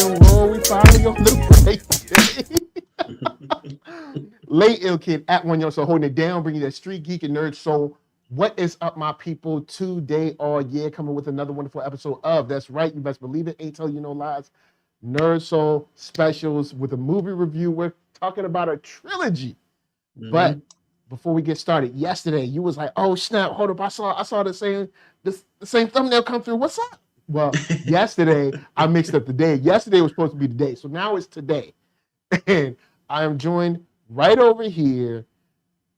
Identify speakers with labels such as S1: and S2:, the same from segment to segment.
S1: and roll. We finally on the break. Late Ill Kid at OneYoungsta holding it down, bringing you that Street Geek and Nerd Soul. What is up, my people? Today, all year, coming with another wonderful episode of That's Right, You Best Believe It, Ain't Tell You No Lies, Nerd Soul specials with a movie review. We're talking about a trilogy. But before we get started, yesterday you was like, "Oh snap! Hold up! I saw the same thumbnail come through. What's up?" Well, yesterday I mixed up the day. Yesterday was supposed to be the day, so now it's today, and I am joined right over here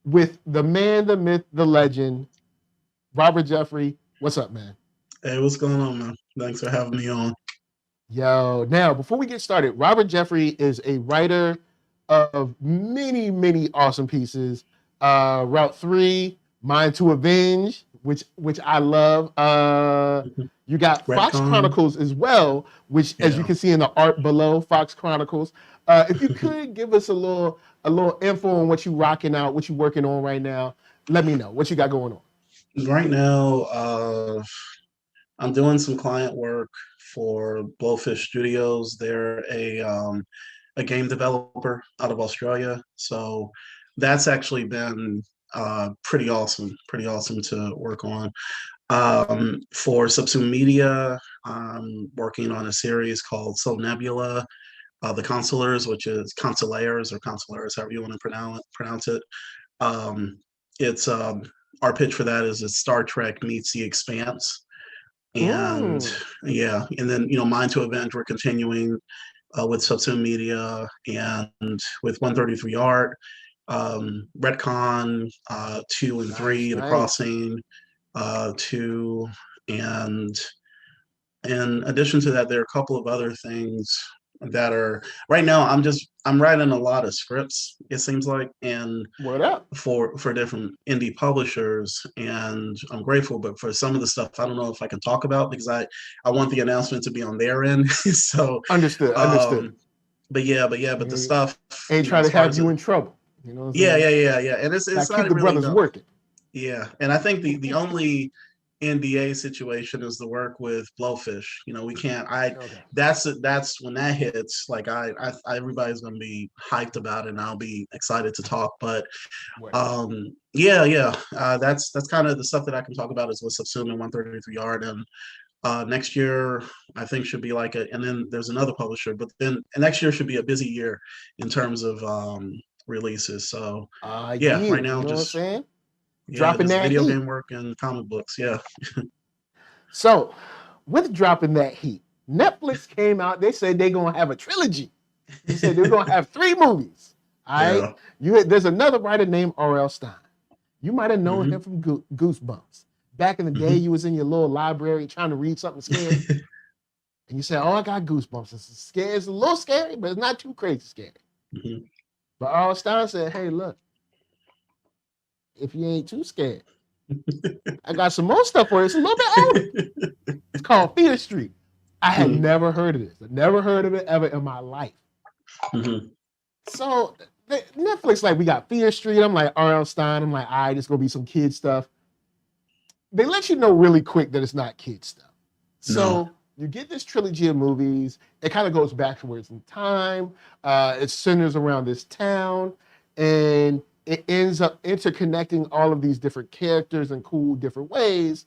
S1: with the man, the myth, the legend, Robert Jeffrey. What's up, man?
S2: Hey, what's going on, man? Thanks for having me on.
S1: Yo, now before we get started, Robert Jeffrey is a writer of many, many awesome pieces. Route 3, Mind to Avenge, which I love. You got Fox
S2: Retcon.
S1: Chronicles as well, which, as you
S2: Yeah.
S1: can see in the art below, Fox Chronicles. If you could give us a little info on what you rocking out, what you working on right now, let me know what you got going on.
S2: Right now, I'm doing some client work for Blowfish Studios. They're a game developer out of Australia. So that's actually been pretty awesome to work on. For Subsume Media, I'm working on a series called Soul Nebula, The Consulars, which is Consulators or Consulators, however you want to pronounce it. Um, it's Our pitch for that is it's Star Trek meets The Expanse, and
S1: Mm.
S2: yeah, and then Mind to Avenge, we're continuing with Subsume Media and with 133 Art, Retcon 2 and 3, The
S1: Nice.
S2: Crossing 2, and in addition to that, there are a couple of other things that are right now. I'm writing a lot of scripts. It seems like, and
S1: What up?
S2: for different indie publishers, and I'm grateful. But for some of the stuff, I don't know if I can talk about because I want the announcement to be on their end. So,
S1: Understood.
S2: um, but the stuff,
S1: Ain't trying
S2: as
S1: to
S2: far
S1: have
S2: as
S1: you in trouble. You know what I'm
S2: yeah,
S1: saying?
S2: and
S1: Got
S2: it's
S1: to keep
S2: not
S1: the
S2: really
S1: brothers
S2: no.
S1: working.
S2: Yeah, and I think the only NDA situation is the work with Blowfish. We can't.
S1: Okay.
S2: That's when that hits. Like everybody's gonna be hyped about it, and I'll be excited to talk. But
S1: Word.
S2: yeah. That's kind of the stuff that I can talk about is what's subsuming 133 Yard, and next year I think should be like a. And then there's another publisher, but then next year should be a busy year in terms of releases. So yeah,
S1: Yeah,
S2: right
S1: you
S2: now
S1: know what I'm
S2: just
S1: saying?
S2: yeah,
S1: Dropping
S2: just
S1: that
S2: video
S1: heat.
S2: game work and comic books. Yeah.
S1: So, with dropping that heat, Netflix came out. They said they're gonna have a trilogy. They said they're gonna have 3 movies. All right.
S2: Yeah.
S1: There's another writer named R.L. Stein. You might have known him
S2: Hmm.
S1: from Goosebumps. Back in the day,
S2: Hmm.
S1: you was in your little library trying to read something scary, and you said, "Oh, I got goosebumps. It's scary. It's a little scary, but it's not too crazy scary."
S2: Hmm.
S1: But R.L. Stein said, "Hey, look, if you ain't too scared, I got some more stuff for you. It's a little bit older. It's called Fear Street." I had
S2: Hmm.
S1: never heard of this. I never heard of it ever in my life.
S2: Hmm.
S1: So Netflix, like, we got Fear Street. I'm like, R.L. Stein. I'm like, all right, it's gonna be some kid stuff. They let you know really quick that it's not kid stuff.
S2: No.
S1: So you get this trilogy of movies. It kind of goes backwards in time. It centers around this town, and it ends up interconnecting all of these different characters in cool different ways.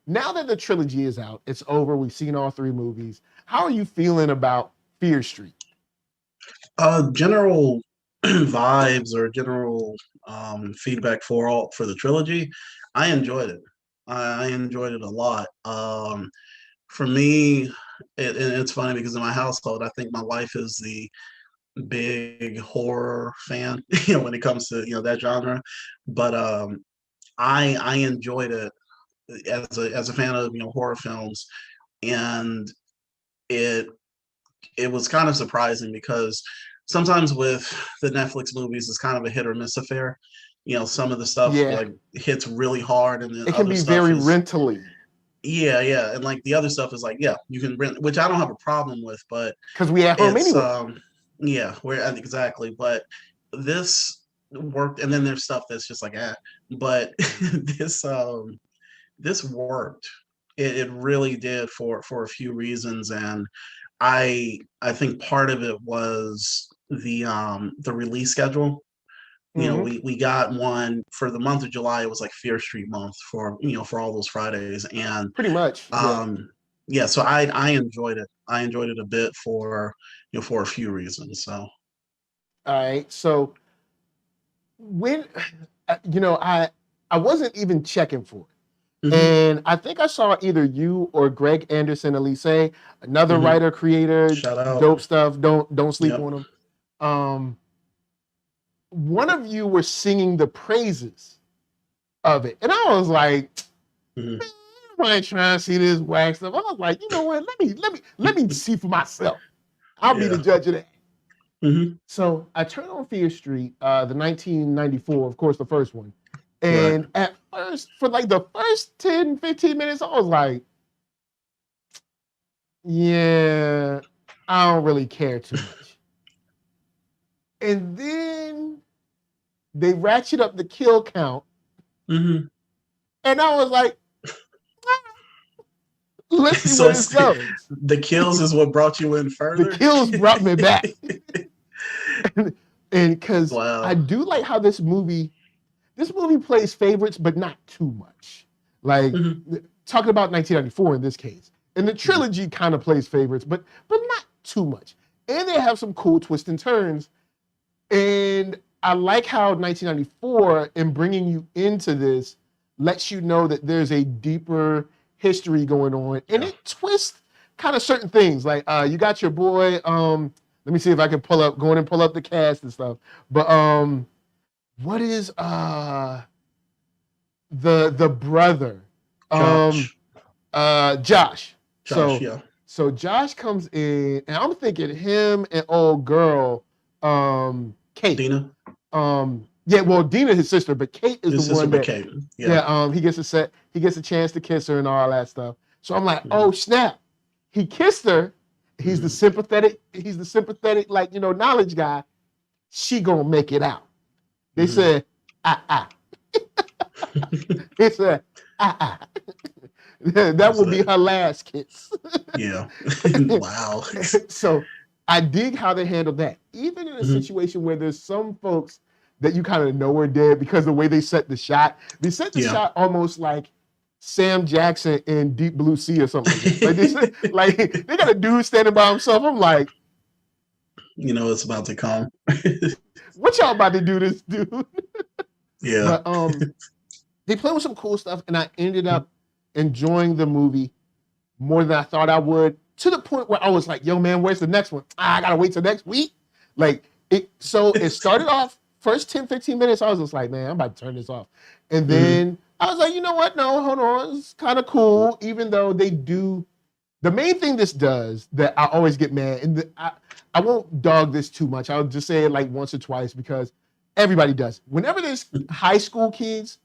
S1: Now that the trilogy is out, it's over. We've seen all 3 movies. How are you feeling about Fear Street?
S2: General vibes or general feedback for the trilogy. I enjoyed it. I enjoyed it a lot. For me, and it's funny because in my household, I think my wife is the big horror fan, when it comes to that genre. But I enjoyed it as a fan of horror films, and it it was kind of surprising because sometimes with the Netflix movies, it's kind of a hit or miss affair. Some of the stuff
S1: Yeah,
S2: like hits really hard, and then
S1: it can
S2: other
S1: be
S2: stuff
S1: very
S2: is
S1: rentally
S2: yeah, and like the other stuff is like yeah, you can rent, which I don't have a problem with, but
S1: because we at home
S2: it's
S1: anyway.
S2: yeah, where exactly, but this worked, and then there's stuff that's just like but this this worked. It really did for a few reasons, and I think part of it was the release schedule. You know, we got one for the month of July. It was like Fear Street month for, you know, for all those Fridays. And
S1: Pretty much, yeah.
S2: yeah, so I enjoyed it. I enjoyed it a bit for, you know, for a few reasons. So
S1: All right. So when, you know, I wasn't even checking for it. And I think I saw either you or Greg Anderson Elise, another writer, creator,
S2: shout out.
S1: dope stuff. Don't sleep
S2: Yep.
S1: on them. One of you were singing the praises of it, and I was like, man, I ain't trying to see this whack stuff. I was like, you know what? Let me see for myself. I'll be the judge of that. So I turned on Fear Street, the 1994, of course, the first one. And at first, for like the first 10, 15 minutes, I was like, yeah, I don't really care too much. And then they ratchet up the kill count. And I was like, let's see
S2: So
S1: where this goes.
S2: The kills is what brought you in further?
S1: The kills brought me back. And because I do like how this movie plays favorites, but not too much. Like talking about 1994 in this case. And the trilogy kind of plays favorites, but not too much. And they have some cool twists and turns. And I like how 1994, in bringing you into this, lets you know that there's a deeper history going on. And it twists kind of certain things. Like you got your boy, let me see if I can pull up the cast and stuff. But what is the brother? Josh. So Josh comes in, and I'm thinking him and old girl, Kate.
S2: Dina.
S1: Yeah, well, Dina his sister, but Kate is
S2: His
S1: the one that.
S2: Kate.
S1: He gets a chance to kiss her and all that stuff. So I'm like, oh snap, he kissed her. He's the sympathetic, like, you know, knowledge guy. She gonna make it out. They said, They said, that will be her last kiss.
S2: Yeah. Wow.
S1: So I dig how they handled that. Even in a situation where there's some folks that you kind of know are dead because of the way they set the shot. They set the shot almost like Sam Jackson in Deep Blue Sea or something like that. Like, they got a dude standing by himself. I'm like,
S2: you know it's about to come.
S1: What y'all about to do this, dude?
S2: Yeah.
S1: But they play with some cool stuff, and I ended up enjoying the movie more than I thought I would, to the point where I was like, yo, man, where's the next one? I gotta wait till next week. Like, it started off, first 10, 15 minutes, I was just like, man, I'm about to turn this off. And then I was like, you know what? No, hold on. It's kind of cool, even though they do. The main thing this does that I always get mad, and I won't dog this too much. I'll just say it like once or twice because everybody does. Whenever there's high school kids,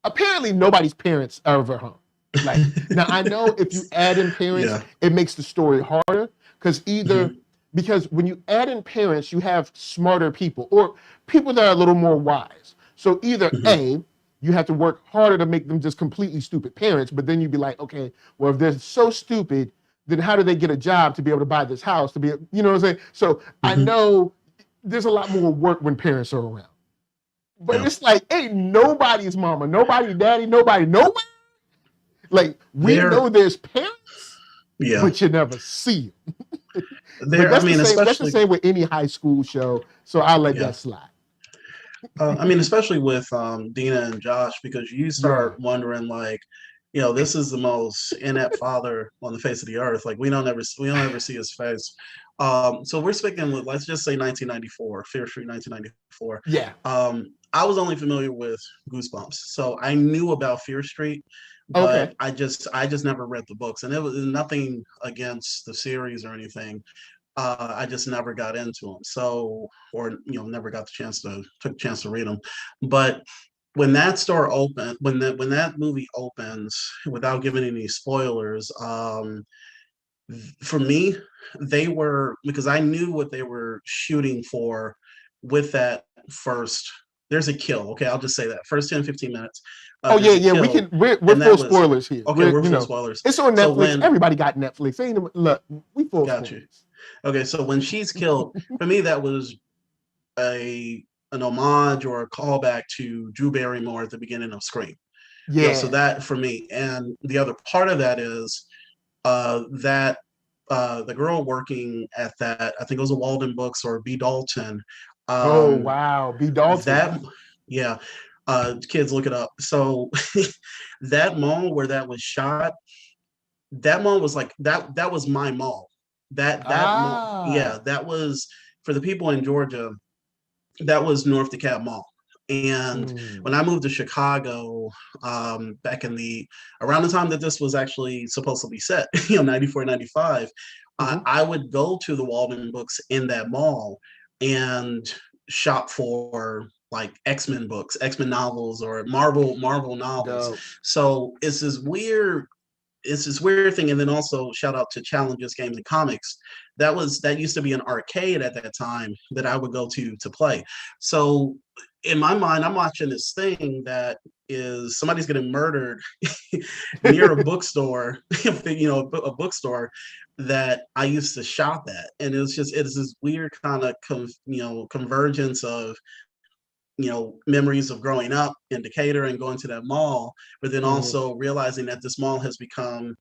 S1: apparently nobody's parents are ever home. Like, now I know if you add in parents, it makes the story harder because when you add in parents, you have smarter people or people that are a little more wise. So either A, you have to work harder to make them just completely stupid parents, but then you'd be like, okay, well, if they're so stupid, then how do they get a job to be able to buy this house, to be, you know what I'm saying? So I know there's a lot more work when parents are around. But it's like, ain't nobody's mama, nobody daddy, nobody nowhere. Like, we know there's parents, but you never see them. That's the same with any high school show, so I'll let that slide.
S2: I mean, especially with Dina and Josh, because you start wondering, like, you know, this is the most inept father on the face of the earth. Like, we don't ever see his face. So we're speaking with, let's just say 1994, Fear Street 1994.
S1: Yeah.
S2: I was only familiar with Goosebumps, so I knew about Fear Street, but I just never read the books, and it was nothing against the series or anything. I just never got into them, so, or, you know, never got took a chance to read them. But when that store opened, when that movie opens, without giving any spoilers, for me, because I knew what they were shooting for with that first. There's a kill. Okay, I'll just say that. First 10, 15 minutes.
S1: We're full spoilers here.
S2: Okay, we're full spoilers.
S1: It's on Netflix. Everybody got Netflix. Look, we full spoilers.
S2: Okay, so when she's killed, for me that was an homage or a callback to Drew Barrymore at the beginning of Scream. So
S1: Yeah.
S2: that for me, and the other part of that is that the girl working at that, I think it was a Walden Books or B. Dalton.
S1: Oh
S2: Um,
S1: wow, B. Dalton.
S2: that yeah, kids look it up. So that mall where that was shot, that mall was like that. That was my mall. That mall, yeah,
S1: Ah.
S2: that was for the people in Georgia. That was North DeKalb Mall. And
S1: Mm.
S2: when I moved to Chicago, back in the around the time that this was actually supposed to be set, 94, 95,
S1: Hmm.
S2: I would go to the Walden Books in that mall and shop for like X-Men books, X-Men novels, or Marvel novels.
S1: Dope.
S2: So it's this weird thing. And then also shout out to Challenges Games and Comics. That used to be an arcade at that time that I would go to play. So in my mind, I'm watching this thing that is somebody's getting murdered near a bookstore, a bookstore that I used to shop at. And it's this weird kind of convergence of memories of growing up in Decatur and going to that mall, but then
S1: Mhm.
S2: also realizing that this mall has become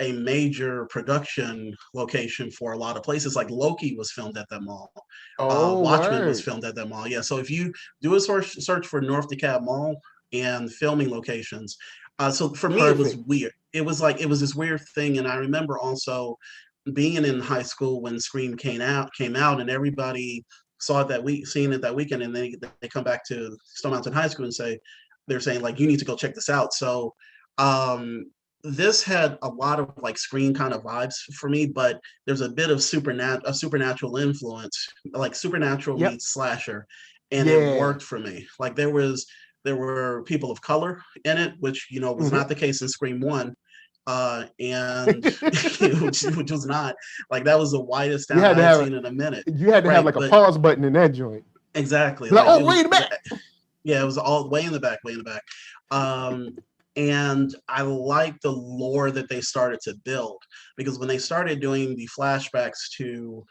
S2: a major production location for a lot of places. Like Loki was filmed at that mall.
S1: Oh,
S2: Watchmen was
S1: word.
S2: filmed at that mall. Yeah. So if you do a search for North DeKalb Mall and filming locations, so for me it was
S1: Perfect.
S2: weird. It was this weird thing, and I remember also being in high school when Scream came out, and everybody saw it that week, seeing it that weekend, and they come back to Stone Mountain High School and they're saying like, you need to go check this out. So um this had a lot of like Scream kind of vibes for me, but there's a bit of supernatural influence, like supernatural
S1: Yep.
S2: meets slasher, and it
S1: Yeah.
S2: worked for me. Like there were people of color in it, which was
S1: Hmm.
S2: not the case in Scream One, and which was not like that was the whitest
S1: you
S2: town
S1: had
S2: I
S1: to
S2: had
S1: have
S2: seen in a minute.
S1: you had to have
S2: Right,
S1: like a
S2: but
S1: pause button in that joint.
S2: exactly,
S1: Be like,
S2: like
S1: oh, wait a minute.
S2: yeah, it was all way in the back, way in the back. Um, and I like the lore that they started to build, because when they started doing the flashbacks to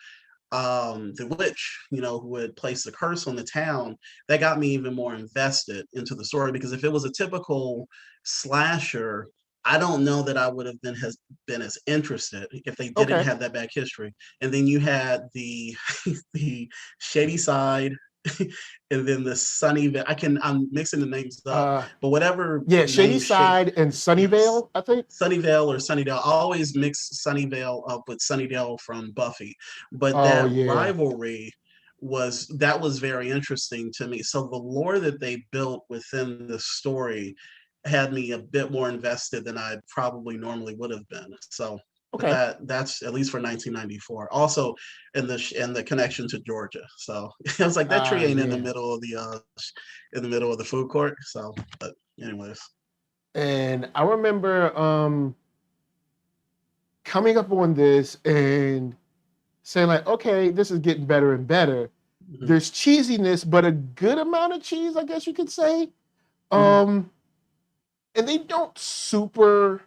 S2: the witch, who had placed the curse on the town, that got me even more invested into the story. Because if it was a typical slasher, I don't know that I would have been as interested if they didn't
S1: Okay.
S2: have that back history. And then you had the the shady side, and then the Sunnyvale. I'm mixing the names up,
S1: Uh,
S2: but whatever
S1: yeah, Shady
S2: name shape.
S1: Side and Sunnyvale, I think.
S2: Sunnyvale or Sunnydale. I always mix Sunnyvale up with Sunnydale from Buffy, but
S1: Oh
S2: that
S1: yeah.
S2: rivalry was very interesting to me. So the lore that they built within the story had me a bit more invested than I probably normally would have been. So
S1: Okay.
S2: that's at least for 1994. Also in the connection to Georgia. So I was like, that tree ain't in the
S1: Yeah.
S2: middle of the food court. So, but anyways.
S1: And I remember coming up on this and saying like, okay, this is getting better and better.
S2: Mhm,
S1: There's cheesiness, but a good amount of cheese, I guess you could say.
S2: mhm,
S1: Um, and they don't super.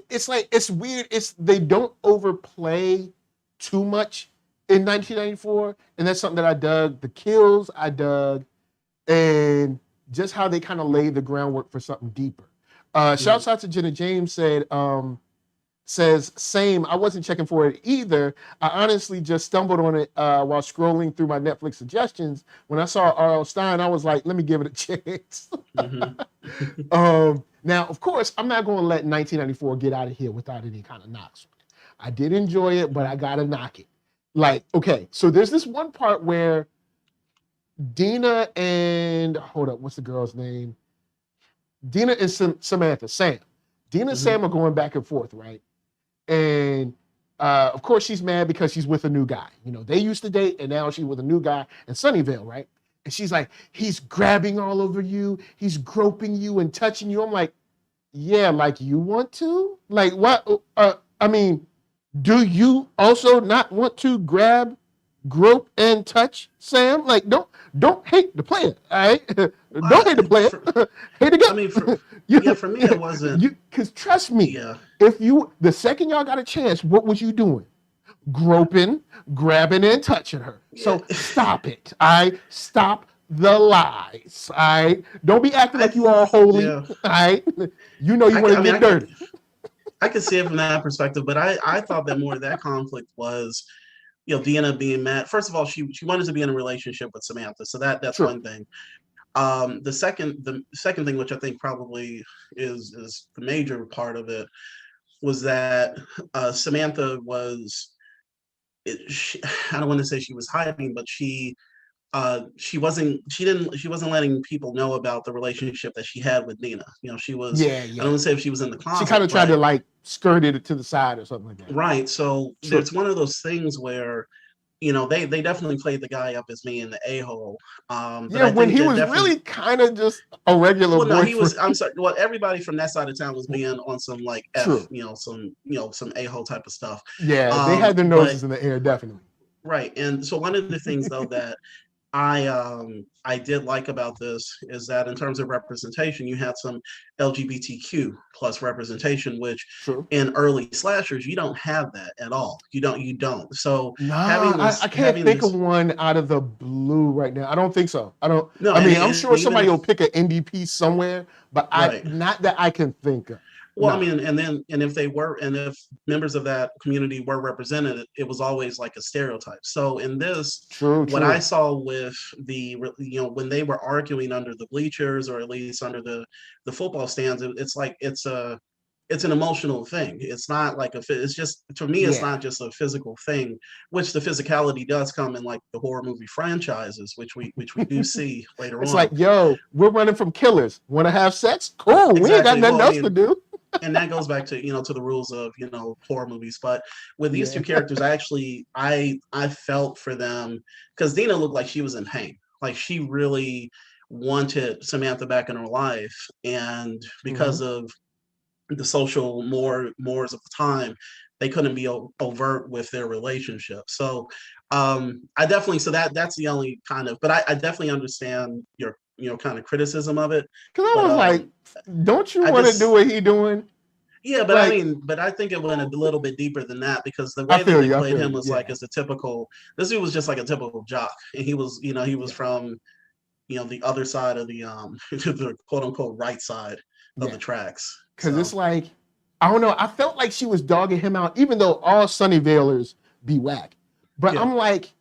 S1: It's like it's weird. They don't overplay too much in 1994, and that's something that I dug. The kills I dug, and just how they kind of laid the groundwork for something deeper.
S2: mhm.
S1: Shouts out to Jenna James says same. I wasn't checking for it either. I honestly just stumbled on it while scrolling through my Netflix suggestions. When I saw R.L. Stein, I was like, let me give it a chance.
S2: Mhm.
S1: Now, of course, I'm not going to let 1994 get out of here without any kind of knocks. I did enjoy it, but I gotta knock it. Like, okay, so there's this one part where Dina and hold up, what's the girl's name? Dina and Samantha, Sam. Dina and
S2: Mhm.
S1: Sam are going back and forth, right? And of course, she's mad because she's with a new guy. They used to date, and now she's with a new guy in Sunnyvale, right? And she's like, he's grabbing all over you, he's groping you and touching you. I'm like, yeah, like you want to? Like what? I mean, do you also not want to grab, grope, and touch Sam? Like, don't hate the player, all right? Don't hate the player.
S2: For,
S1: Hate the
S2: I mean,
S1: guy. you,
S2: yeah, for me, it wasn't.
S1: because trust me,
S2: Yeah.
S1: if you the second y'all got a chance, what was you doing? groping, grabbing, and touching her. So stop it. Stop the lies. Don't be acting like you are holy.
S2: Yeah.
S1: You know you want to get dirty.
S2: I could see it from that perspective, but I thought that more of that conflict was, Deanna being mad. First of all, she wanted to be in a relationship with Samantha, so that's
S1: True.
S2: one thing. The second thing, which I think probably is the major part of it, was that Samantha was. I don't want to say she was hiding, but she wasn't letting people know about the relationship that she had with Nina. She was.
S1: Yeah,
S2: I don't
S1: yeah.
S2: want to say if she was in the
S1: She kind
S2: closet,
S1: of tried to
S2: but
S1: like skirt it to the side or something like that.
S2: right. So
S1: True.
S2: there's one of those things where they definitely played the guy up as being the a-hole. But
S1: Yeah,
S2: I
S1: when
S2: think
S1: he
S2: that
S1: was
S2: definitely.
S1: really kind of just a regular
S2: Well, no, he was.
S1: boyfriend.
S2: I'm sorry. Well, everybody from that side of town was being on some like
S1: True.
S2: some a-hole type of stuff.
S1: Yeah, they had their
S2: But
S1: noses in the air, definitely.
S2: right, and so one of the things though that I did like about this is that in terms of representation, you had some LGBTQ plus representation, which
S1: True.
S2: in early slashers you don't have that at all. You don't. So
S1: Nah,
S2: having
S1: I
S2: this
S1: can't
S2: having
S1: think of
S2: this
S1: one out of the blue right now. I don't think so. I don't.
S2: no,
S1: I
S2: and,
S1: mean, I'm
S2: and
S1: sure
S2: even
S1: somebody
S2: if
S1: will pick an indie piece somewhere, but
S2: right.
S1: not that I can think of.
S2: Well, I
S1: Nah.
S2: mean, and if members of that community were represented, it was always like a stereotype. So in this,
S1: True.
S2: what I
S1: True.
S2: saw with when they were arguing under the bleachers or at least under the football stands, it's like it's an emotional thing. It's not like it's just, to me, it's
S1: Yeah.
S2: not just a physical thing, which the physicality does come in like the horror movie franchises, which we do see later
S1: It's
S2: on.
S1: like, yo, we're running from killers. Want to have sex? Cool. We ain't got
S2: Exactly.
S1: nothing
S2: Well, I
S1: else to
S2: mean,
S1: do.
S2: and that goes back to the rules of horror movies. But with these two
S1: Yeah.
S2: characters, I felt for them because Dina looked like she was in pain, like she really wanted Samantha back in her life, and
S1: Hmm.
S2: because of the social mores of the time, they couldn't be overt with their relationship. So I definitely, so that's the only kind of, but I definitely understand your kind of criticism of it.
S1: Cause I
S2: But
S1: was like, don't you
S2: I
S1: want to do
S2: just
S1: what he doing?
S2: Yeah, but I
S1: Like,
S2: mean, but I think it went a little bit deeper than that because the
S1: I
S2: way that
S1: feel
S2: they
S1: you. I
S2: played
S1: feel
S2: him
S1: you.
S2: was like
S1: Yeah.
S2: as a typical. This dude was just like a typical jock, and he was
S1: Yeah.
S2: from the other side of the the quote unquote right side of
S1: Yeah.
S2: the tracks.
S1: Cause it's
S2: So
S1: like, I don't know. I felt like she was dogging him out, even though all Sunnyvalers be whack. But
S2: yeah,
S1: I'm like,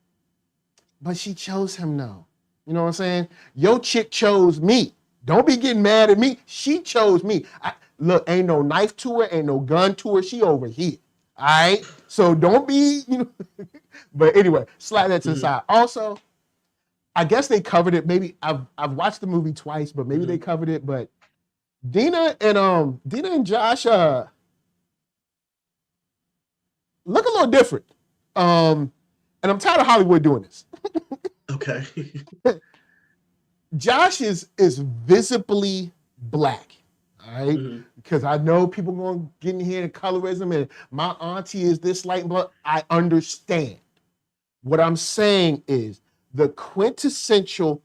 S1: but she chose him now. You know what I'm saying? Your chick chose me. Don't be getting mad at me. She chose me. Look, ain't no knife to her, ain't no gun to her. She over here. All right. So don't be. But anyway, slide that to the
S2: hmm
S1: side. Also, I guess they covered it. Maybe I've watched the movie twice, but maybe they
S2: hmm
S1: covered it. But Dina and Josh look a little different. And I'm tired of Hollywood doing this.
S2: okay,
S1: Josh is visibly black. All right.
S2: hmm
S1: Because I know people going to get in here and colorism and my auntie is this light and blood. I understand. What I'm saying is the quintessential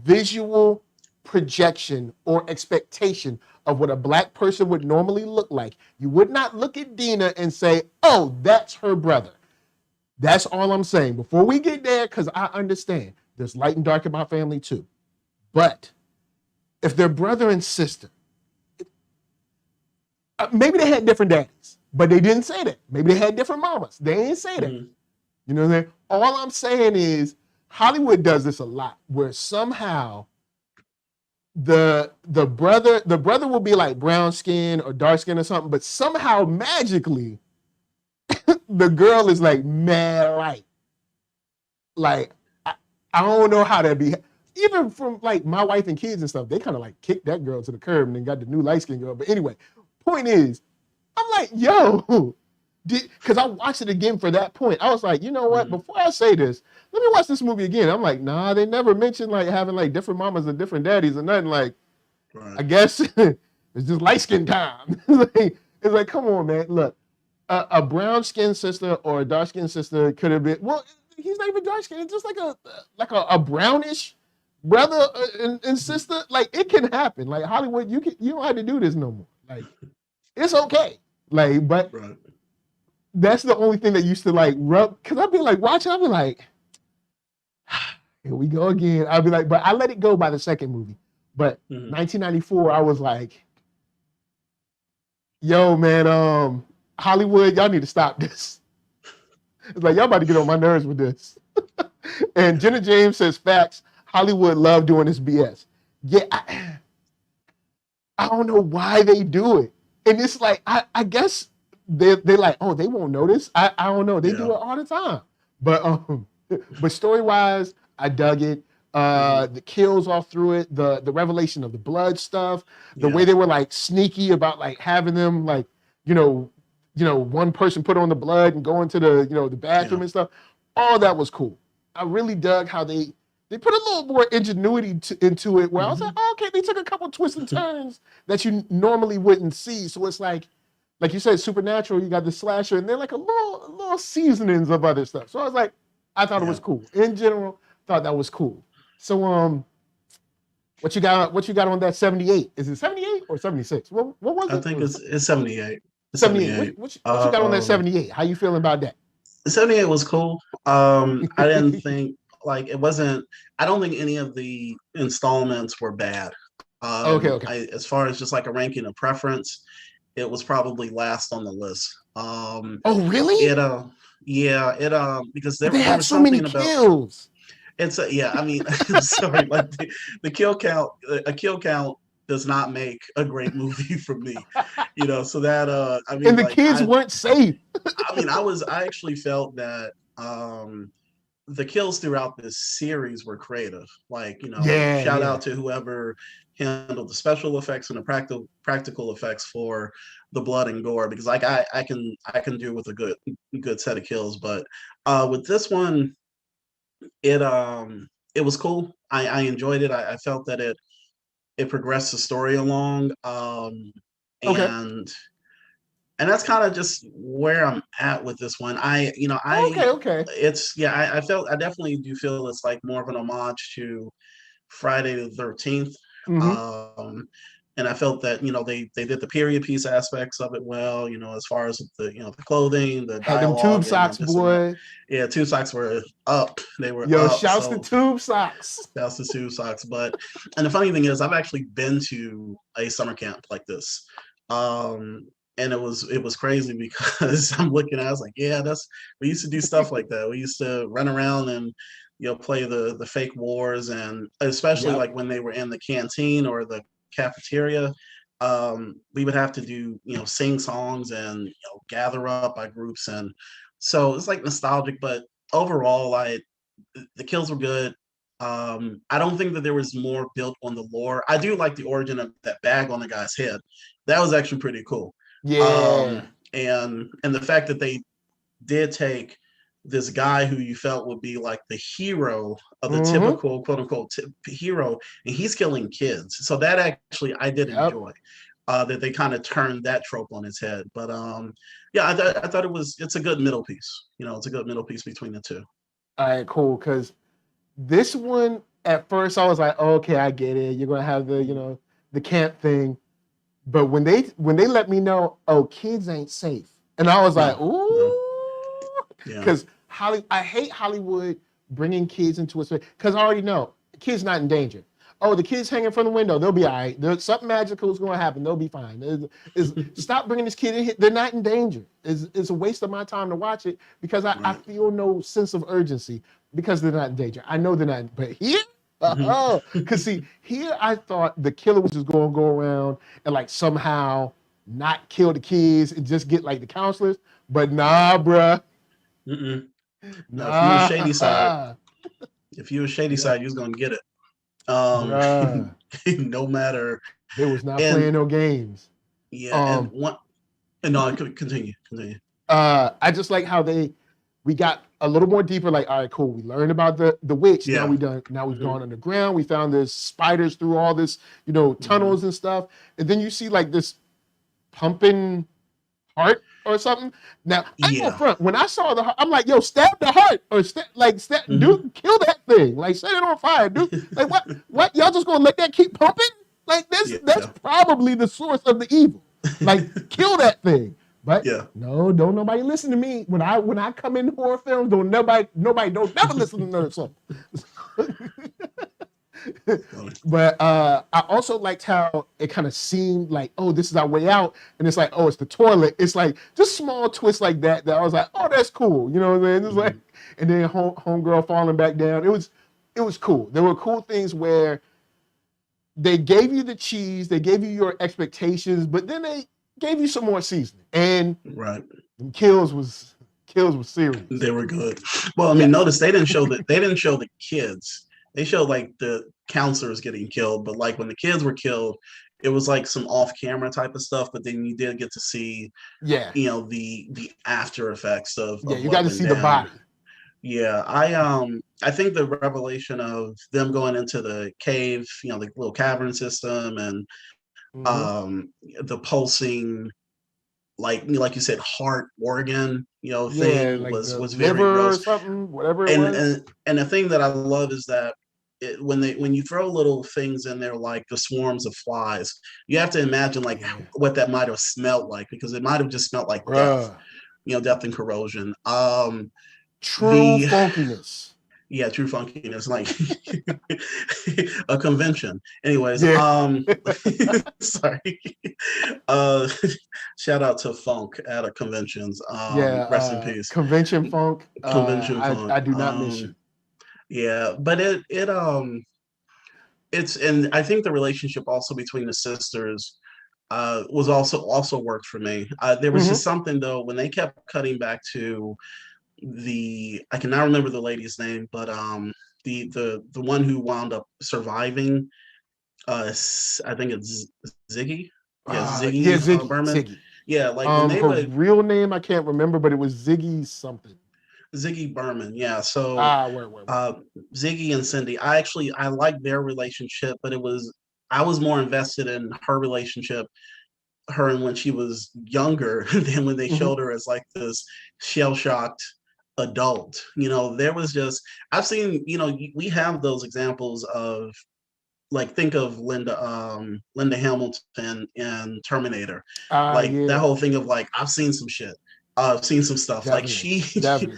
S1: visual projection or expectation of what a black person would normally look like. You would not look at Dina and say, oh, that's her brother. That's all I'm saying. Before we get there, because I understand there's light and dark in my family too. But if they're brother and sister, maybe they had different daddies, but they didn't say that. Maybe they had different mamas. They didn't say that.
S2: hmm
S1: You know what I'm saying? All I'm saying is Hollywood does this a lot, where somehow the brother will be like brown skin or dark skin or something, but somehow magically the girl is like mad light. Like I don't know how that be. Even from like my wife and kids and stuff, they kind of like kicked that girl to the curb and then got the new light skin girl. But anyway, point is, I'm like, yo, because I watched it again for that point. I was like, you know what?
S2: hmm
S1: Before I say this, let me watch this movie again. I'm like, nah, they never mentioned like having like different mamas and different daddies or nothing. Like,
S2: right,
S1: I guess it's just light skin time. It's like, come on, man. Look, a brown skinned sister or a dark skinned sister could have been. Well, he's not even dark skinned. It's just like a brownish brother and sister. Like it can happen. Like Hollywood, you don't have to do this no more. Like it's okay. Like, but
S2: right.
S1: that's the only thing that used to like rub, because I'd be like watching, I'd be like, here we go again. I'd be like, but I let it go by the second movie. But 1994, I was like, yo, man, Hollywood, y'all need to stop this. It's like, y'all about to get on my nerves with this. And Jenna James says, facts, Hollywood love doing this BS. Yeah, I don't know why they do it. And it's like, I guess they're like, oh, they won't notice. I don't know. They do it all the time. But story-wise, I dug it. The kills all through it, the revelation of the blood stuff, the way they were like sneaky about like having them like, one person put on the blood and go into the, the bathroom and stuff. All that was cool. I really dug how they put a little more ingenuity into it where I was like, oh, okay, they took a couple twists and turns that you normally wouldn't see. So it's like you said, supernatural, you got the slasher, and they're like a little seasonings of other stuff. So I was like, I thought it was cool. In general, thought that was cool. So what you got on that 78? Is it 78 or 76? What was it?
S2: I think it's 78.
S1: 78. What you got on that 78? How you feeling about that?
S2: 78 was cool. I didn't think like it wasn't. I don't think any of the installments were bad. Okay. As far as just like a ranking of preference, it was probably last on the list.
S1: Oh really?
S2: Because there
S1: have so many kills.
S2: It's I mean, sorry, like the kill count. A kill count does not make a great movie for me, So that I mean,
S1: and the kids weren't safe.
S2: I actually felt that the kills throughout this series were creative. Like, shout out to whoever handled the special effects and the practical effects for the blood and gore, because like I can do with a good set of kills, but with this one, it was cool. I enjoyed it. I felt that it progressed the story along, and that's kind of just where I'm at with this one. I definitely do feel it's like more of an homage to Friday the 13th. And I felt that they did the period piece aspects of it well. As far as the clothing, the dialogue,
S1: them tube socks, boy.
S2: Yeah, tube socks were up. They were
S1: up. Shouts to tube socks.
S2: Shouts to tube socks. And the funny thing is, I've actually been to a summer camp like this, and it was crazy because I'm looking at it, I was like, yeah, we used to do stuff like that. We used to run around and play the fake wars, and especially like when they were in the canteen or the cafeteria, we would have to do sing songs and gather up by groups, and so it's like nostalgic. But overall, the kills were good. I don't think that there was more built on the lore. I do like the origin of that bag on the guy's head. That was actually pretty cool. And the fact that they did take this guy who you felt would be like the hero of the typical quote unquote hero, and he's killing kids. So that actually I did enjoy that they kind of turned that trope on its head. But I thought it's a good middle piece. It's a good middle piece between the two.
S1: All right, cool. Because this one at first I was like, oh, okay, I get it. You're gonna have the the camp thing, but when they let me know, oh, kids ain't safe, and I was like, ooh. Because I hate Hollywood bringing kids into a space, because I already know the kid's not in danger. Oh, the kid's hanging from the window, they'll be all right. Something magical is going to happen, they'll be fine. Stop bringing this kid in here. They're not in danger. It's a waste of my time to watch it because I feel no sense of urgency because they're not in danger. I know they're not, but here, because see, here I thought the killer was just going to go around and like somehow not kill the kids and just get like the counselors, but nah, bruh.
S2: No, if you were shady side, you was gonna get it. No matter.
S1: They was not playing no games.
S2: Yeah, no, continue.
S1: I just like how we got a little more deeper. Like, all right, cool. We learned about the witch. Yeah. Now we've gone underground. We found there's spiders through all this, tunnels and stuff. And then you see like this pumping heart or something. Now, I go front. When I saw the heart, I'm like, yo, stab the heart or dude, kill that thing. Like, set it on fire, dude. Like, what? Y'all just gonna let that keep pumping? Like, that's probably the source of the evil. Like, kill that thing. But
S2: Yeah.
S1: no, don't nobody listen to me. When I come in horror films, don't never listen to Nerd Soul. But I also liked how it kind of seemed like, oh, this is our way out, and it's like, oh, it's the toilet. It's like just small twists like that I was like, oh, that's cool. You know what I mean? It's like, and then homegirl falling back down. It was cool. There were cool things where they gave you the cheese, they gave you your expectations, but then they gave you some more seasoning. And
S2: Right.
S1: kills was serious.
S2: They were good. Well, I mean, notice they didn't show the kids. They showed like the counselors getting killed, but like when the kids were killed, it was like some off-camera type of stuff. But then you did get to see, the after effects of
S1: you
S2: what
S1: got to
S2: went
S1: see the
S2: down.
S1: body.
S2: Yeah, I think the revelation of them going into the cave, the little cavern system, and the pulsing, like you said, heart organ, thing
S1: like the
S2: was very
S1: liver or
S2: gross.
S1: something, whatever it
S2: And
S1: was.
S2: and the thing that I love is that when you throw little things in there like the swarms of flies, you have to imagine like what that might have smelled like, because it might have just smelled like death,
S1: Bruh.
S2: death and corrosion.
S1: True
S2: The
S1: funkiness.
S2: Yeah, true funkiness, like a convention. Anyways,
S1: Yeah.
S2: sorry. Uh, shout out to Funk at a conventions. Rest in peace.
S1: Convention funk.
S2: Convention Funk.
S1: I do not miss you.
S2: Yeah, but it's, and I think the relationship also between the sisters was also worked for me. There was just something though when they kept cutting back to I cannot remember the lady's name, but the one who wound up surviving, I think it's Ziggy. Yeah, Ziggy Berman.
S1: Ziggy.
S2: Yeah, like when they
S1: her
S2: would
S1: real name I can't remember, but it was Ziggy something.
S2: Ziggy Berman. Yeah, so
S1: where.
S2: Ziggy and Cindy. I like their relationship, but I was more invested in her relationship, her and when she was younger, than when they showed her as like this shell shocked adult. There was just, I've seen, we have those examples of, like, think of Linda Hamilton in Terminator. Like that whole thing of like, I've seen some shit. I've seen some stuff.
S1: Definitely,
S2: like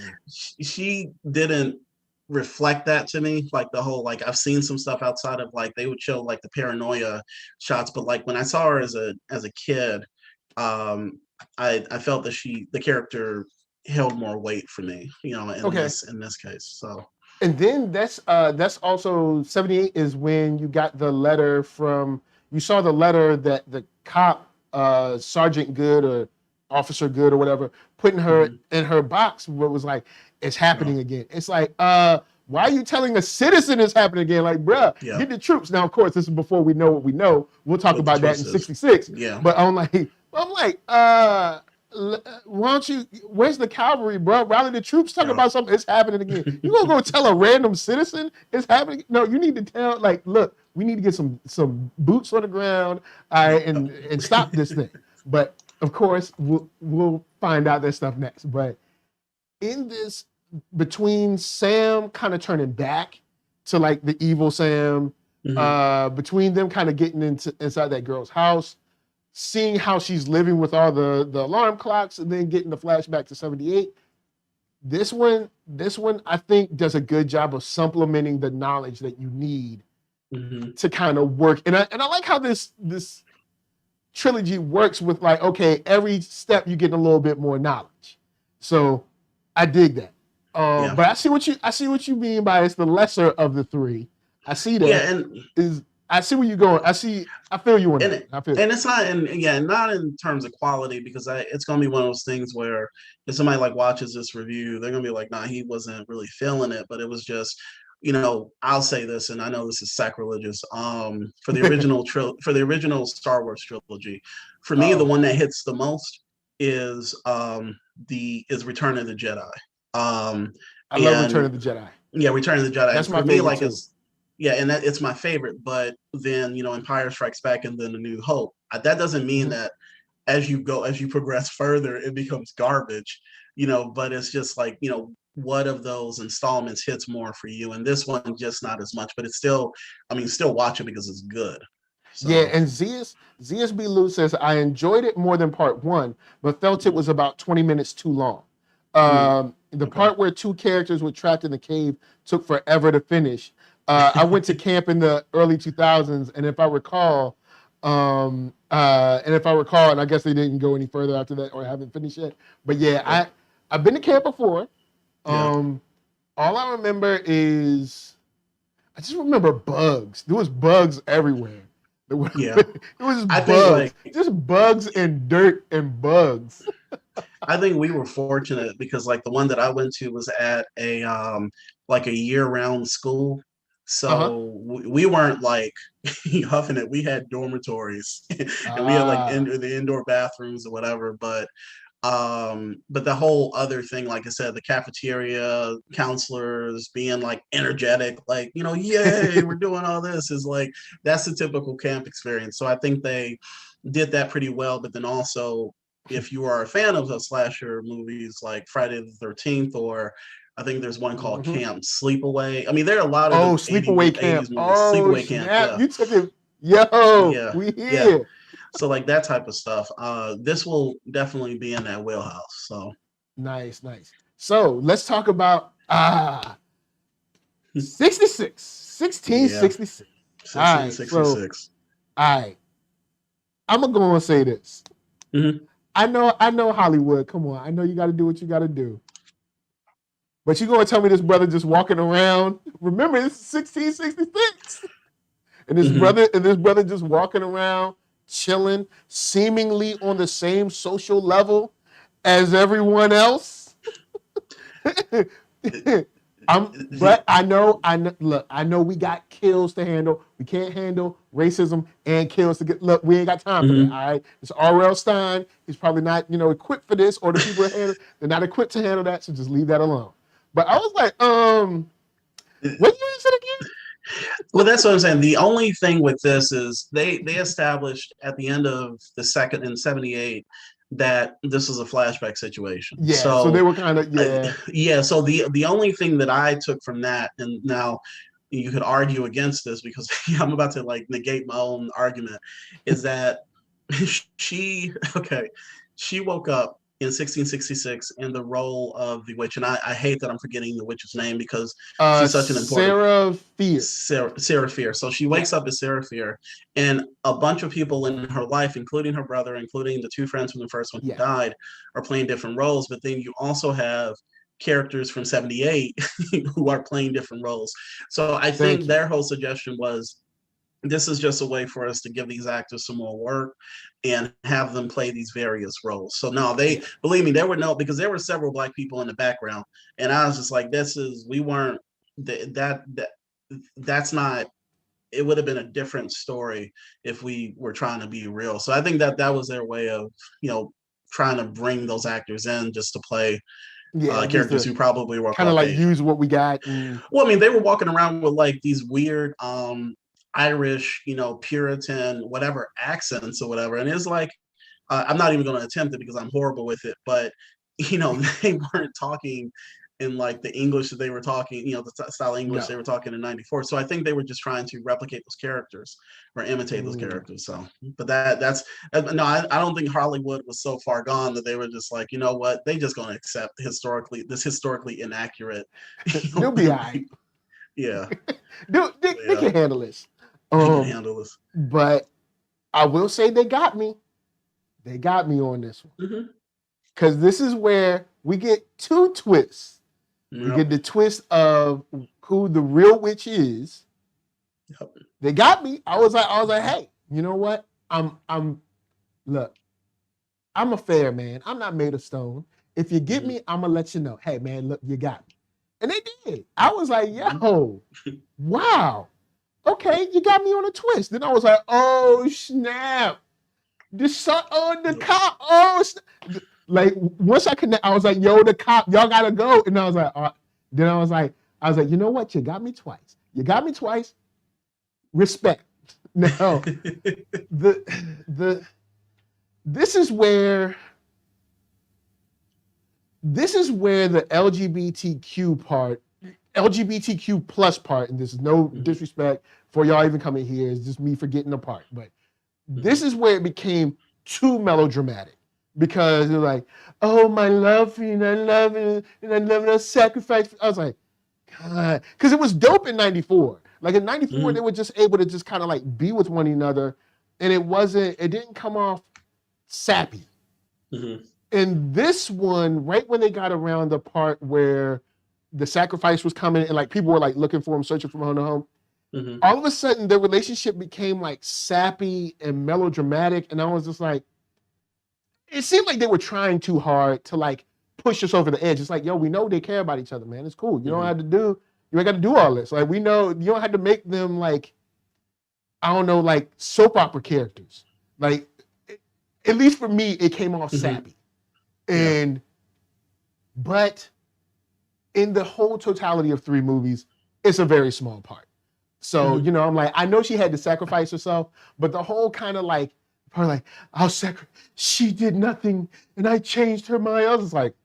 S2: she didn't reflect that to me. Like the whole, like, I've seen some stuff outside of, like, they would show like the paranoia shots, but like when I saw her as a kid, I felt that the character held more weight for me, in this case. So,
S1: and then that's also 78 is when you got the letter you saw the letter that the cop, Sergeant Good or Officer Good or whatever, putting her in her box, what was like, it's happening again. It's like, why are you telling a citizen it's happening again? Like, bruh, get the troops. Now, of course, this is before we know what we know. We'll talk about that in 66.
S2: Yeah.
S1: But I'm like, why don't you, where's the cavalry, bro? Rally the troops, talk about something, it's happening again. You gonna go tell a random citizen it's happening? No, you need to tell, like, look, we need to get some boots on the ground, and stop this thing. But of course, we'll find out that stuff next. But in this, between Sam kind of turning back to like the evil Sam, between them kind of getting inside that girl's house, seeing how she's living with all the alarm clocks, and then getting the flashback to 78. This one I think does a good job of supplementing the knowledge that you need to kind of work. And I like how this trilogy works with, like, okay, every step you get a little bit more knowledge. So I dig that. But I see what you mean by it's the lesser of the three. I see that.
S2: Yeah, and
S1: I see where you're going. I feel you on that.
S2: And it's not in terms of quality, because it's gonna be one of those things where if somebody like watches this review, they're gonna be like, nah, he wasn't really feeling it. But it was just, I'll say this, and I know this is sacrilegious. For the original Star Wars trilogy, for me, the one that hits the most is Return of the Jedi.
S1: I love Return of the Jedi.
S2: Yeah, Return of the Jedi.
S1: That's
S2: for
S1: my
S2: me,
S1: favorite too.
S2: And it's my favorite. But then, Empire Strikes Back and then A New Hope. That doesn't mean that as you progress further, it becomes garbage. But it's just like, what of those installments hits more for you? And this one just not as much, but it's still, still watch it because it's good.
S1: Yeah,
S2: So
S1: and Zeus B. Lou says, I enjoyed it more than part one, but felt it was about 20 minutes too long. The
S2: okay.
S1: part where two characters were trapped in the cave took forever to finish. I went to camp in the early 2000s, and if I recall, and I guess they didn't go any further after that or haven't finished yet. But yeah, I've been to camp before.
S2: Yeah.
S1: All I remember is I just remember bugs. There was bugs everywhere.
S2: Yeah.
S1: It was
S2: I think
S1: bugs,
S2: like
S1: just bugs and dirt and bugs.
S2: I think we were fortunate because like the one that I went to was at a like a year-round school.
S1: Uh-huh.
S2: So we weren't like huffing it. We had dormitories and we had like
S1: Ah.
S2: the indoor bathrooms or whatever. But the whole other thing, like I said, the cafeteria, counselors being like energetic, like, yay, we're doing all this is like that's the typical camp experience. So I think they did that pretty well. But then also if you are a fan of the slasher movies like Friday the 13th, or I think there's one called
S1: Mhm.
S2: Camp Sleepaway. I mean, there are a lot of
S1: Oh,
S2: the
S1: Sleepaway Camp.
S2: 80s movies.
S1: Oh,
S2: Sleepaway Camp,
S1: snap.
S2: yeah.
S1: You took it. Yo,
S2: Yeah.
S1: we
S2: Yeah.
S1: here.
S2: So like that type of stuff. This will definitely be in that wheelhouse. So
S1: Nice. So let's talk about 66. 1666. All right. So,
S2: 1666.
S1: all right. I'm gonna go and say this.
S2: Mhm.
S1: I know Hollywood. Come on. I know you gotta do what you gotta do. But you gonna tell me this brother just walking around? Remember, this is 1666. And this brother just walking around, chilling, seemingly on the same social level as everyone else. But I know. Look, I know we got kills to handle. We can't handle racism and kills to get. Look, we ain't got time for that. All right, it's R.L. Stein. He's probably not, equipped for this, or the people they're not equipped to handle that. So just leave that alone. But I was like, what you said again?
S2: Well, that's what I'm saying. The only thing with this is they established at the end of the second in '78 that this was a flashback situation.
S1: Yeah, so they
S2: So
S1: were kind of
S2: yeah. So the only thing that I took from that, and now you could argue against this because I'm about to like negate my own argument, is that she she woke up in 1666 in the role of the witch, and I hate that I'm forgetting the witch's name because she's such an important
S1: Sarah Fear.
S2: Sarah Fear. So she wakes up as Sarah Fear, and a bunch of people in her life, including her brother, including the two friends from the first one who died, are playing different roles. But then you also have characters from '78 who are playing different roles. So I think their whole suggestion was this is just a way for us to give these actors some more work and have them play these various roles. So no, believe me, because there were several Black people in the background, and I was just like, we weren't that's not. It would have been a different story if we were trying to be real. So I think that was their way of trying to bring those actors in just to play characters who probably were
S1: kind of like use what we got.
S2: Well, I mean, they were walking around with like these weird Irish, Puritan, whatever accents or whatever. And it's like, I'm not even going to attempt it because I'm horrible with it, but, they weren't talking in like the English that they were talking, the style of English they were talking in '94. So I think they were just trying to replicate those characters or imitate those characters. So, but no, I don't think Hollywood was so far gone that they were just like, you know what, they just going to accept this historically inaccurate.
S1: They'll be all right.
S2: Yeah.
S1: They can handle this.
S2: They can handle this.
S1: But I will say they got me. They got me on this one. Because this is where we get two twists. Yep. We get the twist of who the real witch is. Yep. They got me. I was like, hey, you know what? Look, I'm a fair man. I'm not made of stone. If you get me, I'm gonna let you know. Hey man, look, you got me. And they did. I was like, yo, wow. Okay, you got me on a twist. Then I was like, oh snap. The cop. Oh snap. Like once I connect, I was like, yo, the cop, y'all gotta go. And I was like, then I was like, you know what? You got me twice. Respect. Now, this is where the LGBTQ part, LGBTQ plus part, and this is no disrespect for y'all even coming here, it's just me forgetting the part, but this is where it became too melodramatic because it was like, oh, my love, and I love it, and I love it, sacrifice. I was like, God, because it was dope in '94. Like in '94, they were just able to just kind of like be with one another, and it didn't come off sappy. And this one, right when they got around the part where the sacrifice was coming and like people were like looking for him, searching from home to home, all of a sudden their relationship became like sappy and melodramatic. And I was just like, it seemed like they were trying too hard to like push us over the edge. It's like, yo, we know they care about each other, man. It's cool. You don't have to do, you ain't got to do all this. Like, we know you don't have to make them like, I don't know, like soap opera characters. Like, at least for me, it came off sappy. And, but in the whole totality of 3 movies, it's a very small part. So, you know, I'm like, I know she had to sacrifice herself, but the whole kind of like, her like, she did nothing and I changed her mind. I was like,